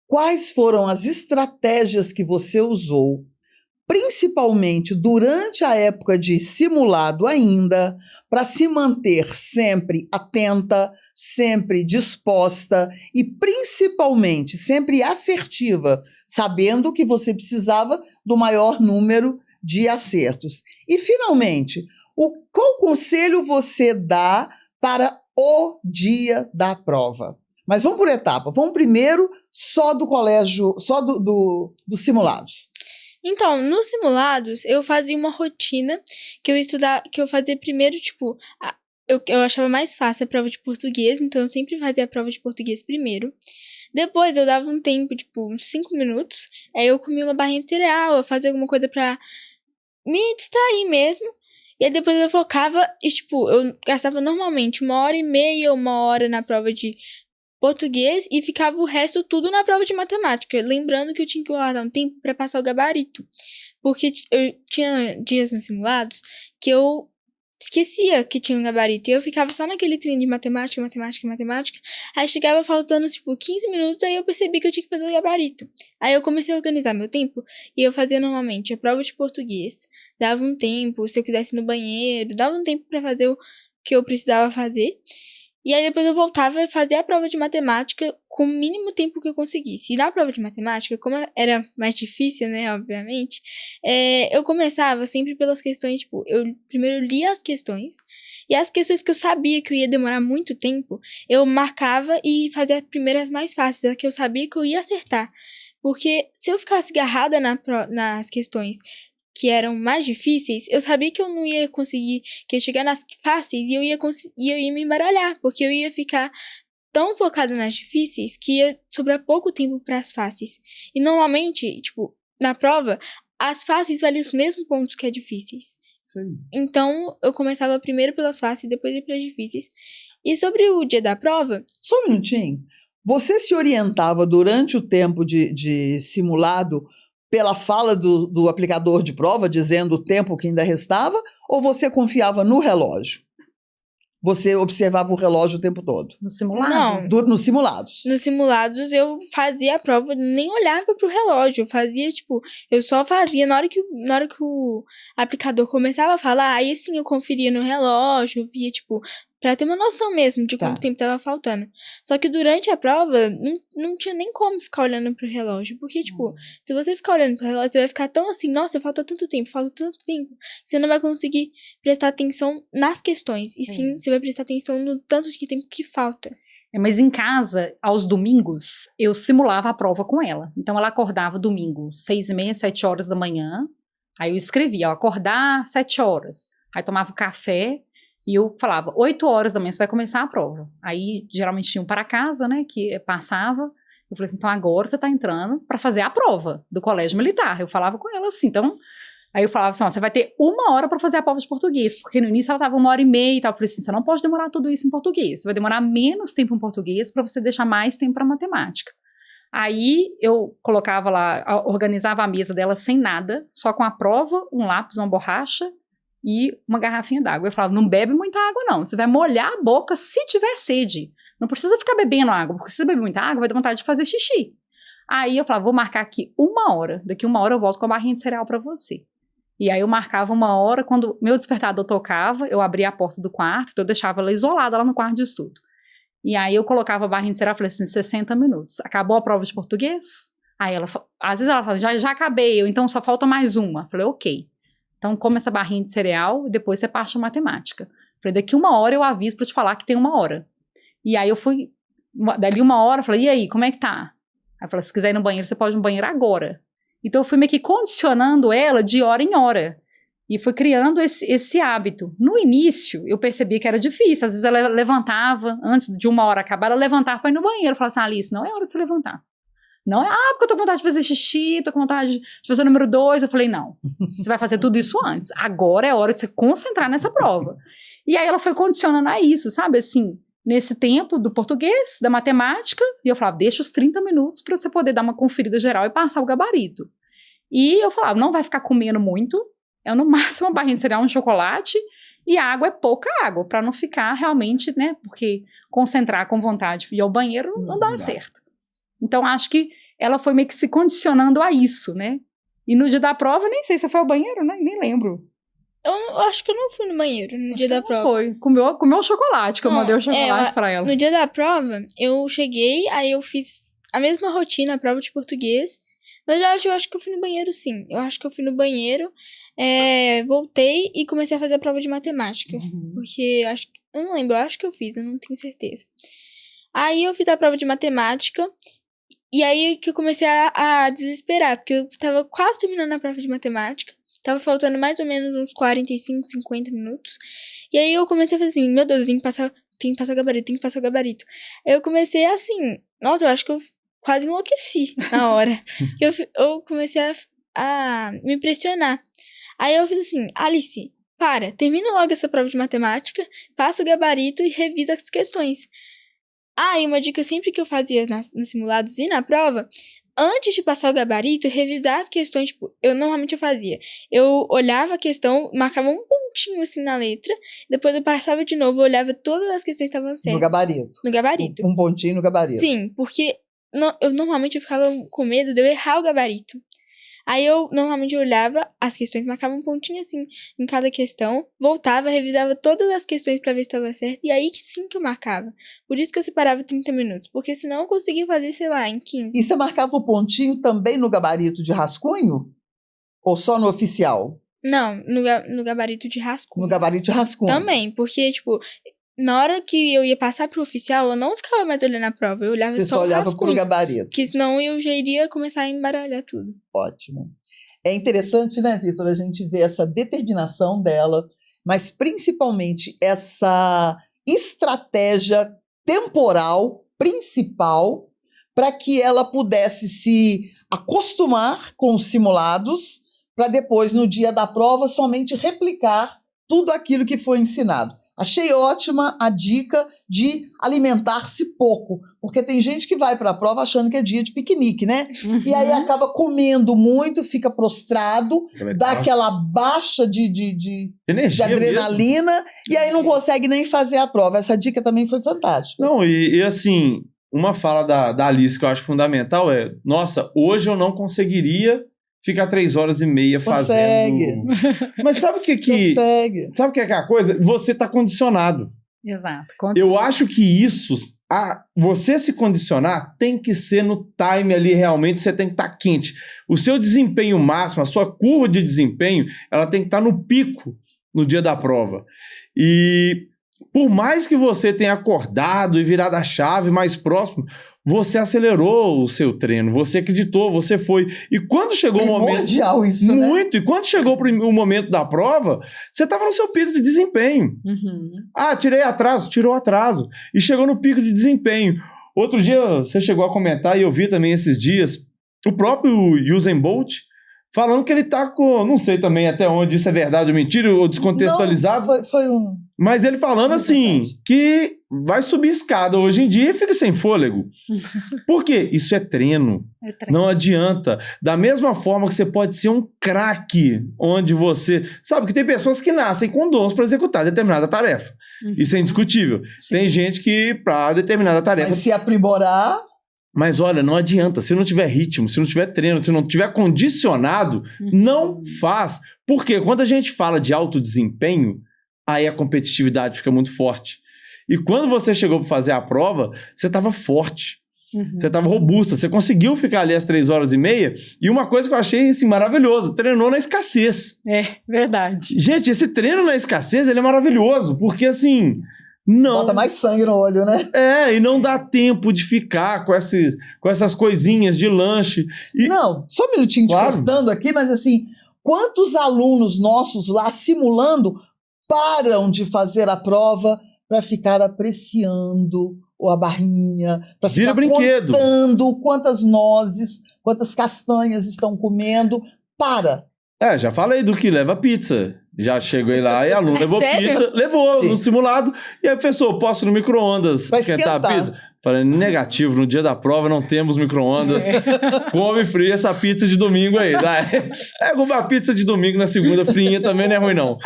quais foram as estratégias que você usou, principalmente durante a época de simulado ainda, para se manter sempre atenta, sempre disposta e principalmente sempre assertiva, sabendo que você precisava do maior número de acertos. E finalmente, qual conselho você dá para o dia da prova? Mas vamos por etapa. Vamos primeiro só do colégio, só dos simulados. Então, nos simulados, eu fazia uma rotina que eu fazia primeiro, eu achava mais fácil a prova de português, então eu sempre fazia a prova de português primeiro. Depois eu dava um tempo, uns 5 minutos, aí eu comia uma barrinha de cereal, eu fazia alguma coisa pra me distrair mesmo. E aí depois eu focava e, eu gastava normalmente 1h30, 1 hora na prova de português e ficava o resto tudo na prova de matemática. Lembrando que eu tinha que guardar um tempo para passar o gabarito. Porque eu tinha dias nos simulados que eu esquecia que tinha um gabarito. E eu ficava só naquele trem de matemática. Aí chegava faltando, 15 minutos, aí eu percebi que eu tinha que fazer o gabarito. Aí eu comecei a organizar meu tempo e eu fazia normalmente a prova de português. Dava um tempo, se eu quisesse ir no banheiro, dava um tempo para fazer o que eu precisava fazer. E aí depois eu voltava e fazia a prova de matemática com o mínimo tempo que eu conseguisse. E na prova de matemática, como era mais difícil, né, obviamente, eu começava sempre pelas questões, eu primeiro lia as questões, e as questões que eu sabia que eu ia demorar muito tempo, eu marcava e fazia primeiro as mais fáceis, as que eu sabia que eu ia acertar. Porque se eu ficasse agarrada nas questões que eram mais difíceis, eu sabia que eu não ia conseguir, que ia chegar nas fáceis e eu ia me embaralhar, porque eu ia ficar tão focada nas difíceis que ia sobrar pouco tempo para as fáceis. E normalmente, tipo, na prova, as fáceis valiam os mesmos pontos que as difíceis. Isso aí. Então, eu começava primeiro pelas fáceis, depois ia pelas difíceis. E sobre o dia da prova... Só um minutinho. Você se orientava durante o tempo de simulado pela fala do aplicador de prova, dizendo o tempo que ainda restava, ou você confiava no relógio? Você observava o relógio o tempo todo? No simulado? Não. Nos simulados? Nos simulados, eu fazia a prova, nem olhava pro relógio. Eu fazia, tipo, eu só fazia na hora que o aplicador começava a falar, aí sim eu conferia no relógio, eu via, tipo, pra ter uma noção mesmo de quanto tempo tava faltando. Só que durante a prova, não tinha nem como ficar olhando pro relógio. Porque, tipo, se você ficar olhando pro relógio, você vai ficar tão assim, nossa, falta tanto tempo. Você não vai conseguir prestar atenção nas questões. E sim, você vai prestar atenção no tanto de tempo que falta. Mas em casa, aos domingos, eu simulava a prova com ela. Então, ela acordava domingo, 6h30, 7 horas da manhã. Aí eu escrevia, ó, acordar 7 horas. Aí tomava café e eu falava, 8 horas da manhã você vai começar a prova. Aí, geralmente, tinha um para casa, né, que passava. Eu falei assim, então agora você tá entrando para fazer a prova do colégio militar. Eu falava com ela assim, então... Aí eu falava assim, ó, você vai ter 1 hora para fazer a prova de português, porque no início ela tava 1h30 e tal. Eu falei assim, você não pode demorar tudo isso em português, você vai demorar menos tempo em português para você deixar mais tempo para matemática. Aí eu colocava lá, organizava a mesa dela sem nada, só com a prova, um lápis, uma borracha e uma garrafinha d'água. Eu falava, não bebe muita água não, você vai molhar a boca se tiver sede. Não precisa ficar bebendo água, porque se você beber muita água vai dar vontade de fazer xixi. Aí eu falava, vou marcar aqui 1 hora, daqui 1 hora eu volto com a barrinha de cereal para você. E aí eu marcava 1 hora, quando meu despertador tocava, eu abria a porta do quarto, então eu deixava ela isolada lá no quarto de estudo. E aí eu colocava a barrinha de cereal, falei assim, 60 minutos. Acabou a prova de português? Aí ela, às vezes ela fala, já acabei, então só falta mais uma. Falei, ok. Então come essa barrinha de cereal e depois você passa a matemática. Falei, daqui 1 hora eu aviso pra te falar que tem 1 hora. E aí eu fui, dali 1 hora, falei, e aí, como é que tá? Aí eu falei, se quiser ir no banheiro, você pode ir no banheiro agora. Então eu fui meio que condicionando ela de hora em hora. E fui criando esse hábito. No início, eu percebi que era difícil. Às vezes ela levantava, antes de 1 hora acabar, ela levantava para ir no banheiro. Eu falava assim, Alice, não é hora de você levantar. Não é, porque eu tô com vontade de fazer xixi, tô com vontade de fazer o número 2. Eu falei, não, você vai fazer tudo isso antes. Agora é hora de você concentrar nessa prova. E aí ela foi condicionando a isso, sabe, assim, nesse tempo do português, da matemática, e eu falava, deixa os 30 minutos para você poder dar uma conferida geral e passar o gabarito. E eu falava, não vai ficar comendo muito, é no máximo uma barrinha de cereal, um chocolate, e a água é pouca água, para não ficar realmente, né, porque concentrar com vontade de ir ao banheiro não dá certo. Então, acho que ela foi meio que se condicionando a isso, né, e no dia da prova, nem sei se foi ao banheiro, né, nem lembro. Eu acho que eu não fui no banheiro no dia da prova. Foi, comeu o chocolate, que eu mandei o chocolate pra ela. No dia da prova, eu cheguei, aí eu fiz a mesma rotina, a prova de português. Na verdade, eu acho que eu fui no banheiro, sim. Eu acho que eu fui no banheiro, voltei e comecei a fazer a prova de matemática. Porque, eu não lembro, eu acho que eu fiz, eu não tenho certeza. Aí eu fiz a prova de matemática, e aí que eu comecei a desesperar, porque eu tava quase terminando a prova de matemática. Tava faltando mais ou menos uns 45, 50 minutos. E aí eu comecei a fazer assim, meu Deus, eu tenho que passar o gabarito. Aí eu comecei assim, nossa, eu acho que eu quase enlouqueci na hora. eu comecei a me pressionar. Aí eu fiz assim, Alice, termina logo essa prova de matemática, passa o gabarito e revisa as questões. E uma dica sempre que eu fazia nos simulados e na prova, antes de passar o gabarito, revisar as questões, tipo, eu fazia. Eu olhava a questão, marcava um pontinho assim na letra, depois eu passava de novo, eu olhava todas as questões que estavam certas. No gabarito. Um pontinho no gabarito. Sim, porque eu normalmente ficava com medo de eu errar o gabarito. Aí eu normalmente olhava as questões, marcava um pontinho assim em cada questão, voltava, revisava todas as questões pra ver se estava certo, e aí sim que eu marcava. Por isso que eu separava 30 minutos, porque senão eu conseguia fazer, sei lá, em 15. E você marcava o pontinho também no gabarito de rascunho? Ou só no oficial? Não, no gabarito de rascunho. No gabarito de rascunho. Também, porque, tipo, na hora que eu ia passar pro oficial, eu não ficava mais olhando a prova, eu olhava Você só só olhava rascunho, pro gabarito. porque senão eu já iria começar a embaralhar tudo. Ótimo. É interessante, né, Vitor, a gente ver essa determinação dela, mas principalmente essa estratégia temporal principal para que ela pudesse se acostumar com os simulados, para depois, no dia da prova, somente replicar tudo aquilo que foi ensinado. Achei ótima a dica de alimentar-se pouco, porque tem gente que vai para a prova achando que é dia de piquenique, né? E aí acaba comendo muito, fica prostrado, dá aquela baixa de energia adrenalina mesmo. E aí não consegue nem fazer a prova. Essa dica também foi fantástica. Não, e assim, uma fala da Alice que eu acho fundamental é: nossa, hoje eu não conseguiria ficar 3h30 fazendo. Mas sabe o que Consegue. Sabe o que é a coisa? Você tá condicionado. Exato. Eu acho que isso, você se condicionar, tem que ser no time ali realmente, você tem que estar quente. O seu desempenho máximo, a sua curva de desempenho, ela tem que estar no pico no dia da prova. E por mais que você tenha acordado e virado a chave mais próximo, você acelerou o seu treino, você acreditou, você foi. E quando chegou o momento... Primordial isso, né? Muito. E quando chegou o momento da prova, você estava no seu pico de desempenho. Tirei atraso, tirou atraso. E chegou no pico de desempenho. Outro dia, você chegou a comentar, e eu vi também esses dias, o próprio Usain Bolt falando que ele tá com... Não sei também até onde isso é verdade ou mentira, ou descontextualizado. Não, foi um... Mas ele falando assim, que vai subir escada hoje em dia e fica sem fôlego. Por quê? Isso é treino. Não adianta. Da mesma forma que você pode ser um craque, onde você... Sabe que tem pessoas que nascem com dons para executar determinada tarefa. Isso é indiscutível. Sim. Tem gente que, para determinada tarefa... Mas se aprimorar... Mas olha, não adianta. Se não tiver ritmo, se não tiver treino, se não tiver condicionado, não faz. Porque quando a gente fala de alto desempenho, aí a competitividade fica muito forte. E quando você chegou para fazer a prova, você estava forte. Você estava robusta. Você conseguiu ficar ali às 3h30. E uma coisa que eu achei assim, maravilhoso, treinou na escassez. É, verdade. Gente, esse treino na escassez, ele é maravilhoso. Porque assim... Não. Bota mais sangue no olho, né? E não dá tempo de ficar com essas coisinhas de lanche. Não, só um minutinho te cortando aqui, mas assim, quantos alunos nossos lá simulando param de fazer a prova para ficar apreciando a barrinha, para ficar contando quantas nozes, quantas castanhas estão comendo? Para! Já falei do que leva pizza. Já cheguei lá e a aluna levou pizza, levou no simulado. E aí, professor, posso ir no micro-ondas esquentar a pizza? Falei, negativo, no dia da prova não temos micro-ondas. Come fria essa pizza de domingo aí. Uma pizza de domingo na segunda, fria também não é ruim, não.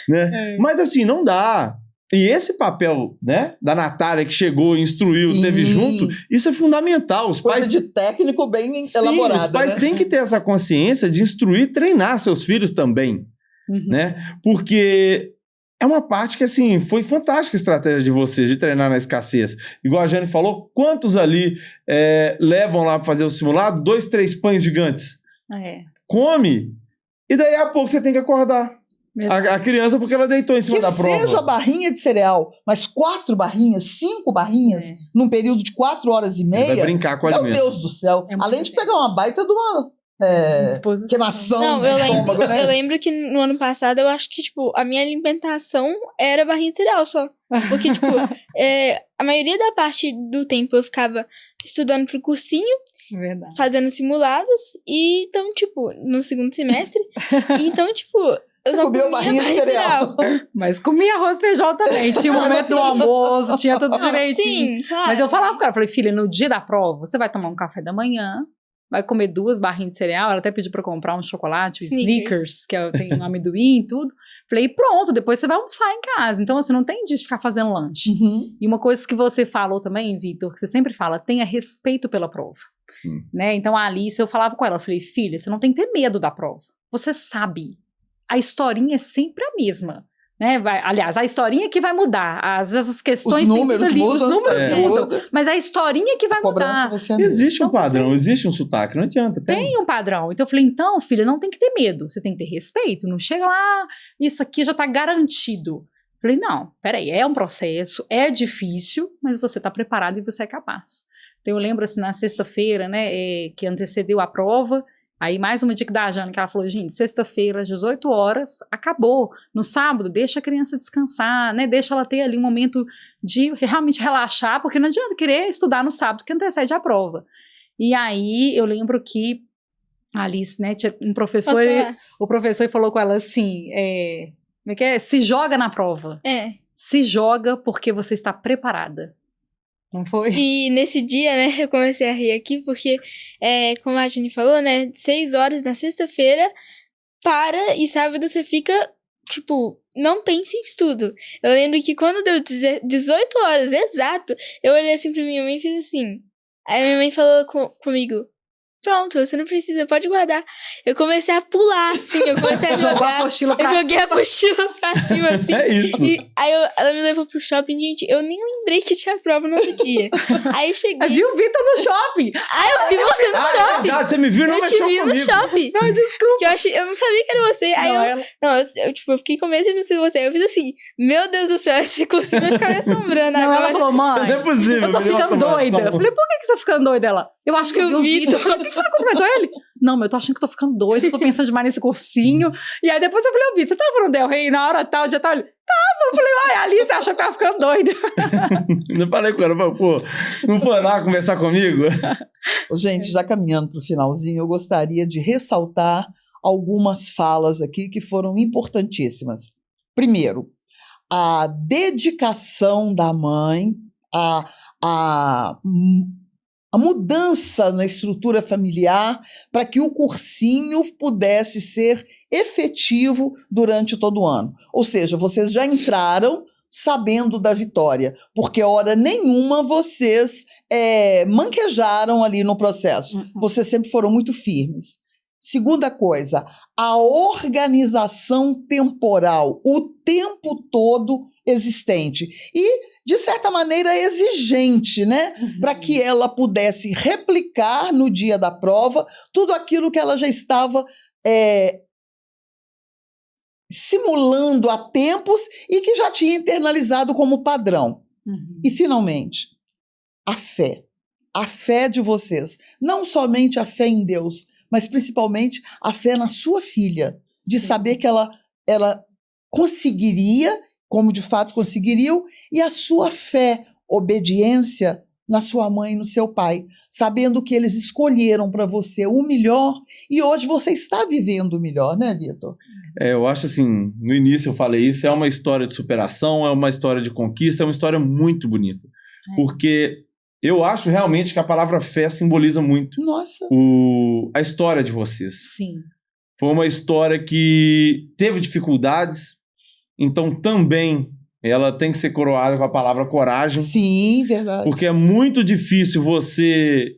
Né? Mas assim, não dá. E esse papel, né, da Natália que chegou, instruiu, teve junto, isso é fundamental. Os pais de técnico bem elaborado. Os pais têm que ter essa consciência de instruir e treinar seus filhos também. Né? Porque é uma parte que, assim, foi fantástica a estratégia de vocês, de treinar na escassez. Igual a Jane falou, quantos ali levam lá para fazer o simulado? 2, 3 pães gigantes. Come, e daí a pouco você tem que acordar a criança porque ela deitou em cima da prova. Que seja barrinha de cereal, mas 4 barrinhas, 5 barrinhas, num período de 4h30... Vai brincar com a alimento. Meu Deus do céu. Além de pegar uma baita de uma... queimação do estômago, né? Eu lembro que no ano passado eu acho que, tipo, a minha alimentação era barrinha de cereal só. Porque, tipo, a maioria da parte do tempo eu ficava estudando pro cursinho, fazendo simulados, e então, tipo, no segundo semestre, e então, tipo, eu só comia barrinha de cereal. Mas comia arroz e feijão também, tinha o momento do almoço, tinha tudo direitinho. Sim, claro. Mas eu falava com ela, falei, filha, no dia da prova, você vai tomar um café da manhã, vai comer 2 barrinhas de cereal, ela até pediu pra comprar um chocolate, Snickers, que tem um amendoim e tudo. Falei, pronto, depois você vai almoçar em casa. Então, assim, não tem de ficar fazendo lanche. E uma coisa que você falou também, Vitor, que você sempre fala, tenha respeito pela prova. Né? Então, a Alice, eu falava com ela, eu falei, filha, você não tem que ter medo da prova. Você sabe, a historinha é sempre a mesma. Né? Aliás, a historinha que vai mudar. Essas questões... Os números mudam. Mas a historinha que vai mudar. Existe um padrão, existe um sotaque, não adianta. Tem um padrão. Então eu falei, então, filha, não tem que ter medo. Você tem que ter respeito. Não chega lá, isso aqui já tá garantido. Falei, não, peraí, é um processo, é difícil, mas você tá preparado e você é capaz. Então eu lembro, assim, na sexta-feira, né, que antecedeu a prova, Aí mais uma dica da Jana, que ela falou, gente, sexta-feira, às 18 horas, acabou. No sábado, deixa a criança descansar, né? Deixa ela ter ali um momento de realmente relaxar, porque não adianta querer estudar no sábado, que antecede a prova. E aí, eu lembro que a Alice, né, tinha um professor, o professor falou com ela assim, como é que é? Se joga na prova. Se joga porque você está preparada. Não foi? E nesse dia, né, eu comecei a rir aqui, porque, como a Jenny falou, né, 6 horas na sexta-feira, e sábado você fica, tipo, não pensa em estudo. Eu lembro que quando deu 18 horas, exato, eu olhei assim pra minha mãe e fiz assim. Aí minha mãe falou comigo, pronto, você não precisa, pode guardar. Eu comecei a pular, assim, eu comecei a jogar. Eu joguei a mochila pra cima, assim. É isso. E aí ela me levou pro shopping, gente, eu nem lembrei que tinha prova no outro dia. Aí eu cheguei. Eu vi o Vitor no shopping. Eu vi você no shopping. É verdade, você me viu e não mexeu comigo. Eu te vi no shopping. Não, desculpa. Que eu não sabia que era você. Aí eu fiquei com medo de não ser você. Aí eu fiz assim, meu Deus do céu, esse curso vai ficar me assombrando agora. Ela falou, mãe, não é possível, eu tô ficando doida. Eu falei, por que você tá ficando doida? Ela, eu acho que eu vi o Vitor. Por que você não cumprimentou ele? Não, mas eu tô achando que eu tô ficando doida, tô pensando demais nesse cursinho. E aí depois eu falei, Vitor, você tava no Del Rey na hora tal, dia tal? Ele, tava. Eu falei, ai, Alice, você achou que tava ficando doida? Eu falei com ela, pô, não foi lá conversar comigo? Gente, já caminhando pro finalzinho, eu gostaria de ressaltar algumas falas aqui que foram importantíssimas. Primeiro, a dedicação da mãe, a mudança na estrutura familiar para que o cursinho pudesse ser efetivo durante todo o ano. Ou seja, vocês já entraram sabendo da vitória, porque hora nenhuma vocês manquejaram ali no processo. Vocês sempre foram muito firmes. Segunda coisa, a organização temporal, o tempo todo existente. E, de certa maneira, exigente, né? Para que ela pudesse replicar no dia da prova tudo aquilo que ela já estava simulando há tempos e que já tinha internalizado como padrão. E, finalmente, a fé de vocês. Não somente a fé em Deus, mas principalmente a fé na sua filha, de saber que ela conseguiria, como de fato conseguiriam, e a sua fé, obediência na sua mãe e no seu pai, sabendo que eles escolheram para você o melhor e hoje você está vivendo o melhor, né, Vitor? Eu acho assim, no início eu falei isso, é uma história de superação, é uma história de conquista, é uma história muito bonita, porque eu acho realmente que a palavra fé simboliza muito a história de vocês. Sim. Foi uma história que teve dificuldades, então também ela tem que ser coroada com a palavra coragem. Sim, verdade. Porque é muito difícil você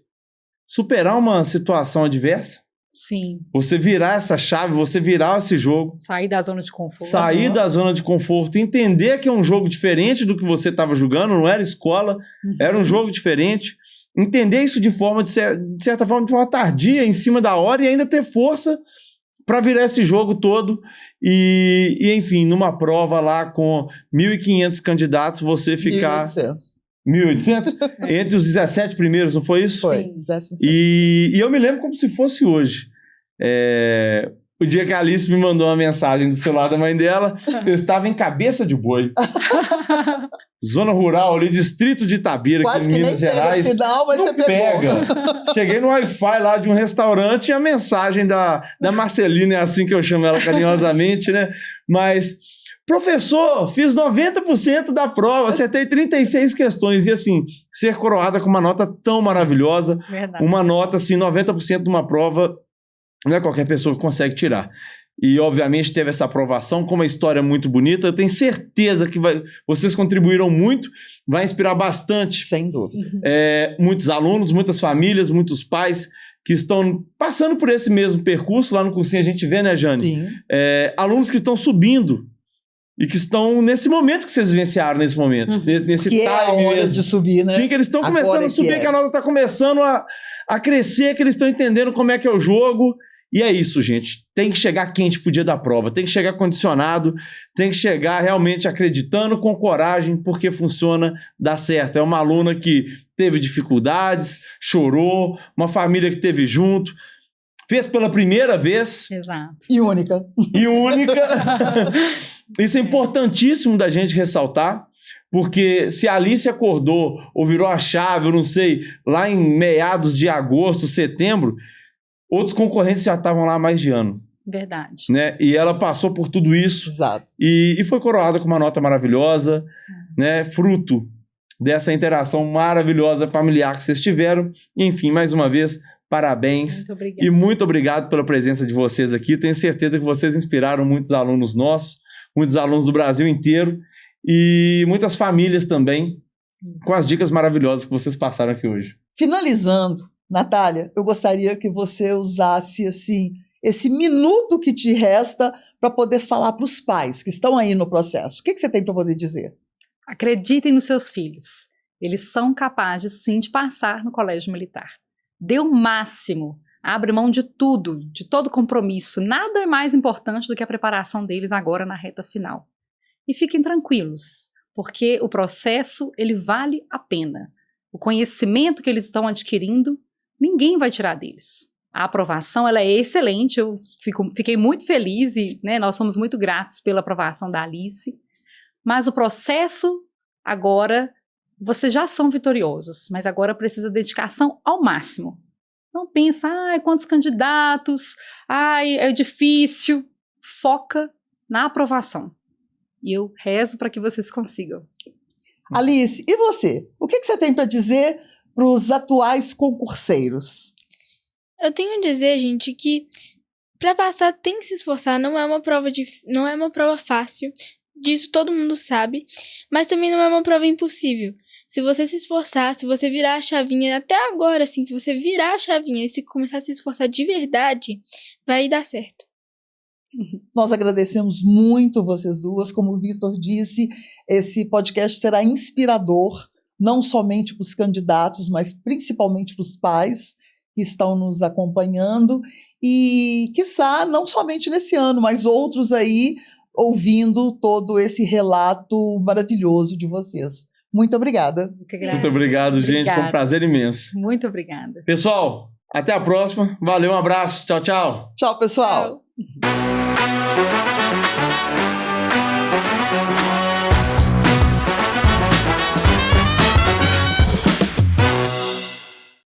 superar uma situação adversa. Sim. Você virar essa chave, você virar esse jogo. Sair da zona de conforto. Sair da zona de conforto, entender que é um jogo diferente do que você estava jogando, não era escola, era um jogo diferente. Entender isso de certa forma, de forma tardia, em cima da hora, e ainda ter força para virar esse jogo todo. E enfim, numa prova lá com 1.500 candidatos, você ficar... 1.800? Entre os 17 primeiros, não foi isso? Foi. E eu me lembro como se fosse hoje. O dia que a Alice me mandou uma mensagem do celular da mãe dela, eu estava em Cabeça de Boi. Zona rural ali, distrito de Itabira, quase aqui em Minas Gerais. Final, mas não você pega. Cheguei no Wi-Fi lá de um restaurante e a mensagem da Marcelina, é assim que eu chamo ela carinhosamente, né? Mas, professor, fiz 90% da prova, acertei 36 questões. E assim, ser coroada com uma nota tão maravilhosa, uma nota assim, 90% de uma prova, não é qualquer pessoa que consegue tirar. E, obviamente, teve essa aprovação com uma história muito bonita. Eu tenho certeza que vocês contribuíram muito, vai inspirar bastante. Sem dúvida. Muitos alunos, muitas famílias, muitos pais que estão passando por esse mesmo percurso. Lá no cursinho a gente vê, né, Jane? Sim. Alunos que estão subindo e que estão nesse momento que vocês vivenciaram, nesse momento. Nesse que time é a hora mesmo. de subir, né? Sim, que eles estão começando a subir, que a nota está começando a crescer, que eles estão entendendo como é que é o jogo. E é isso, gente. Tem que chegar quente pro dia da prova, tem que chegar condicionado, tem que chegar realmente acreditando, com coragem, porque funciona, dá certo. É uma aluna que teve dificuldades, chorou, uma família que teve junto, fez pela primeira vez Exato. E única. e única. Isso é importantíssimo da gente ressaltar, porque se a Alice acordou ou virou a chave, eu não sei, lá em meados de agosto, setembro, outros concorrentes já estavam lá há mais de ano, Verdade. né? E ela passou por tudo isso Exato. e foi coroada com uma nota maravilhosa, né? Fruto dessa interação maravilhosa familiar que vocês tiveram. Enfim, mais uma vez, parabéns. Muito obrigada. E muito obrigado pela presença de vocês aqui. Tenho certeza que vocês inspiraram muitos alunos nossos, muitos alunos do Brasil inteiro e muitas famílias também, com as dicas maravilhosas que vocês passaram aqui hoje. Finalizando, Natália, eu gostaria que você usasse assim esse minuto que te resta para poder falar para os pais que estão aí no processo. O que você tem para poder dizer? Acreditem nos seus filhos. Eles são capazes, sim, de passar no colégio militar. Dê o máximo. Abre mão de tudo, de todo compromisso. Nada é mais importante do que a preparação deles agora na reta final. E fiquem tranquilos, porque o processo, ele vale a pena. O conhecimento que eles estão adquirindo, ninguém vai tirar deles. A aprovação, ela é excelente, eu fiquei muito feliz e, né, nós somos muito gratos pela aprovação da Alice. Mas o processo, agora, vocês já são vitoriosos, mas agora precisa de dedicação ao máximo. Não pensa, quantos candidatos, é difícil. Foca na aprovação. E eu rezo para que vocês consigam. Alice, e você? O que você tem para dizer para os atuais concurseiros? Eu tenho a dizer, gente, que para passar tem que se esforçar, não é uma prova fácil. Disso todo mundo sabe, mas também não é uma prova impossível. Se você se esforçar, se você virar a chavinha, até agora, assim, se você virar a chavinha e se começar a se esforçar de verdade, vai dar certo. Nós agradecemos muito vocês duas. Como o Vitor disse, esse podcast será inspirador, não somente para os candidatos, mas principalmente para os pais que estão nos acompanhando e, quiçá, não somente nesse ano, mas outros aí, ouvindo todo esse relato maravilhoso de vocês. Muito obrigada. Muito obrigado, gente. Foi um prazer imenso. Muito obrigada. Pessoal, até a próxima. Valeu, um abraço. Tchau, tchau. Tchau, pessoal. Tchau.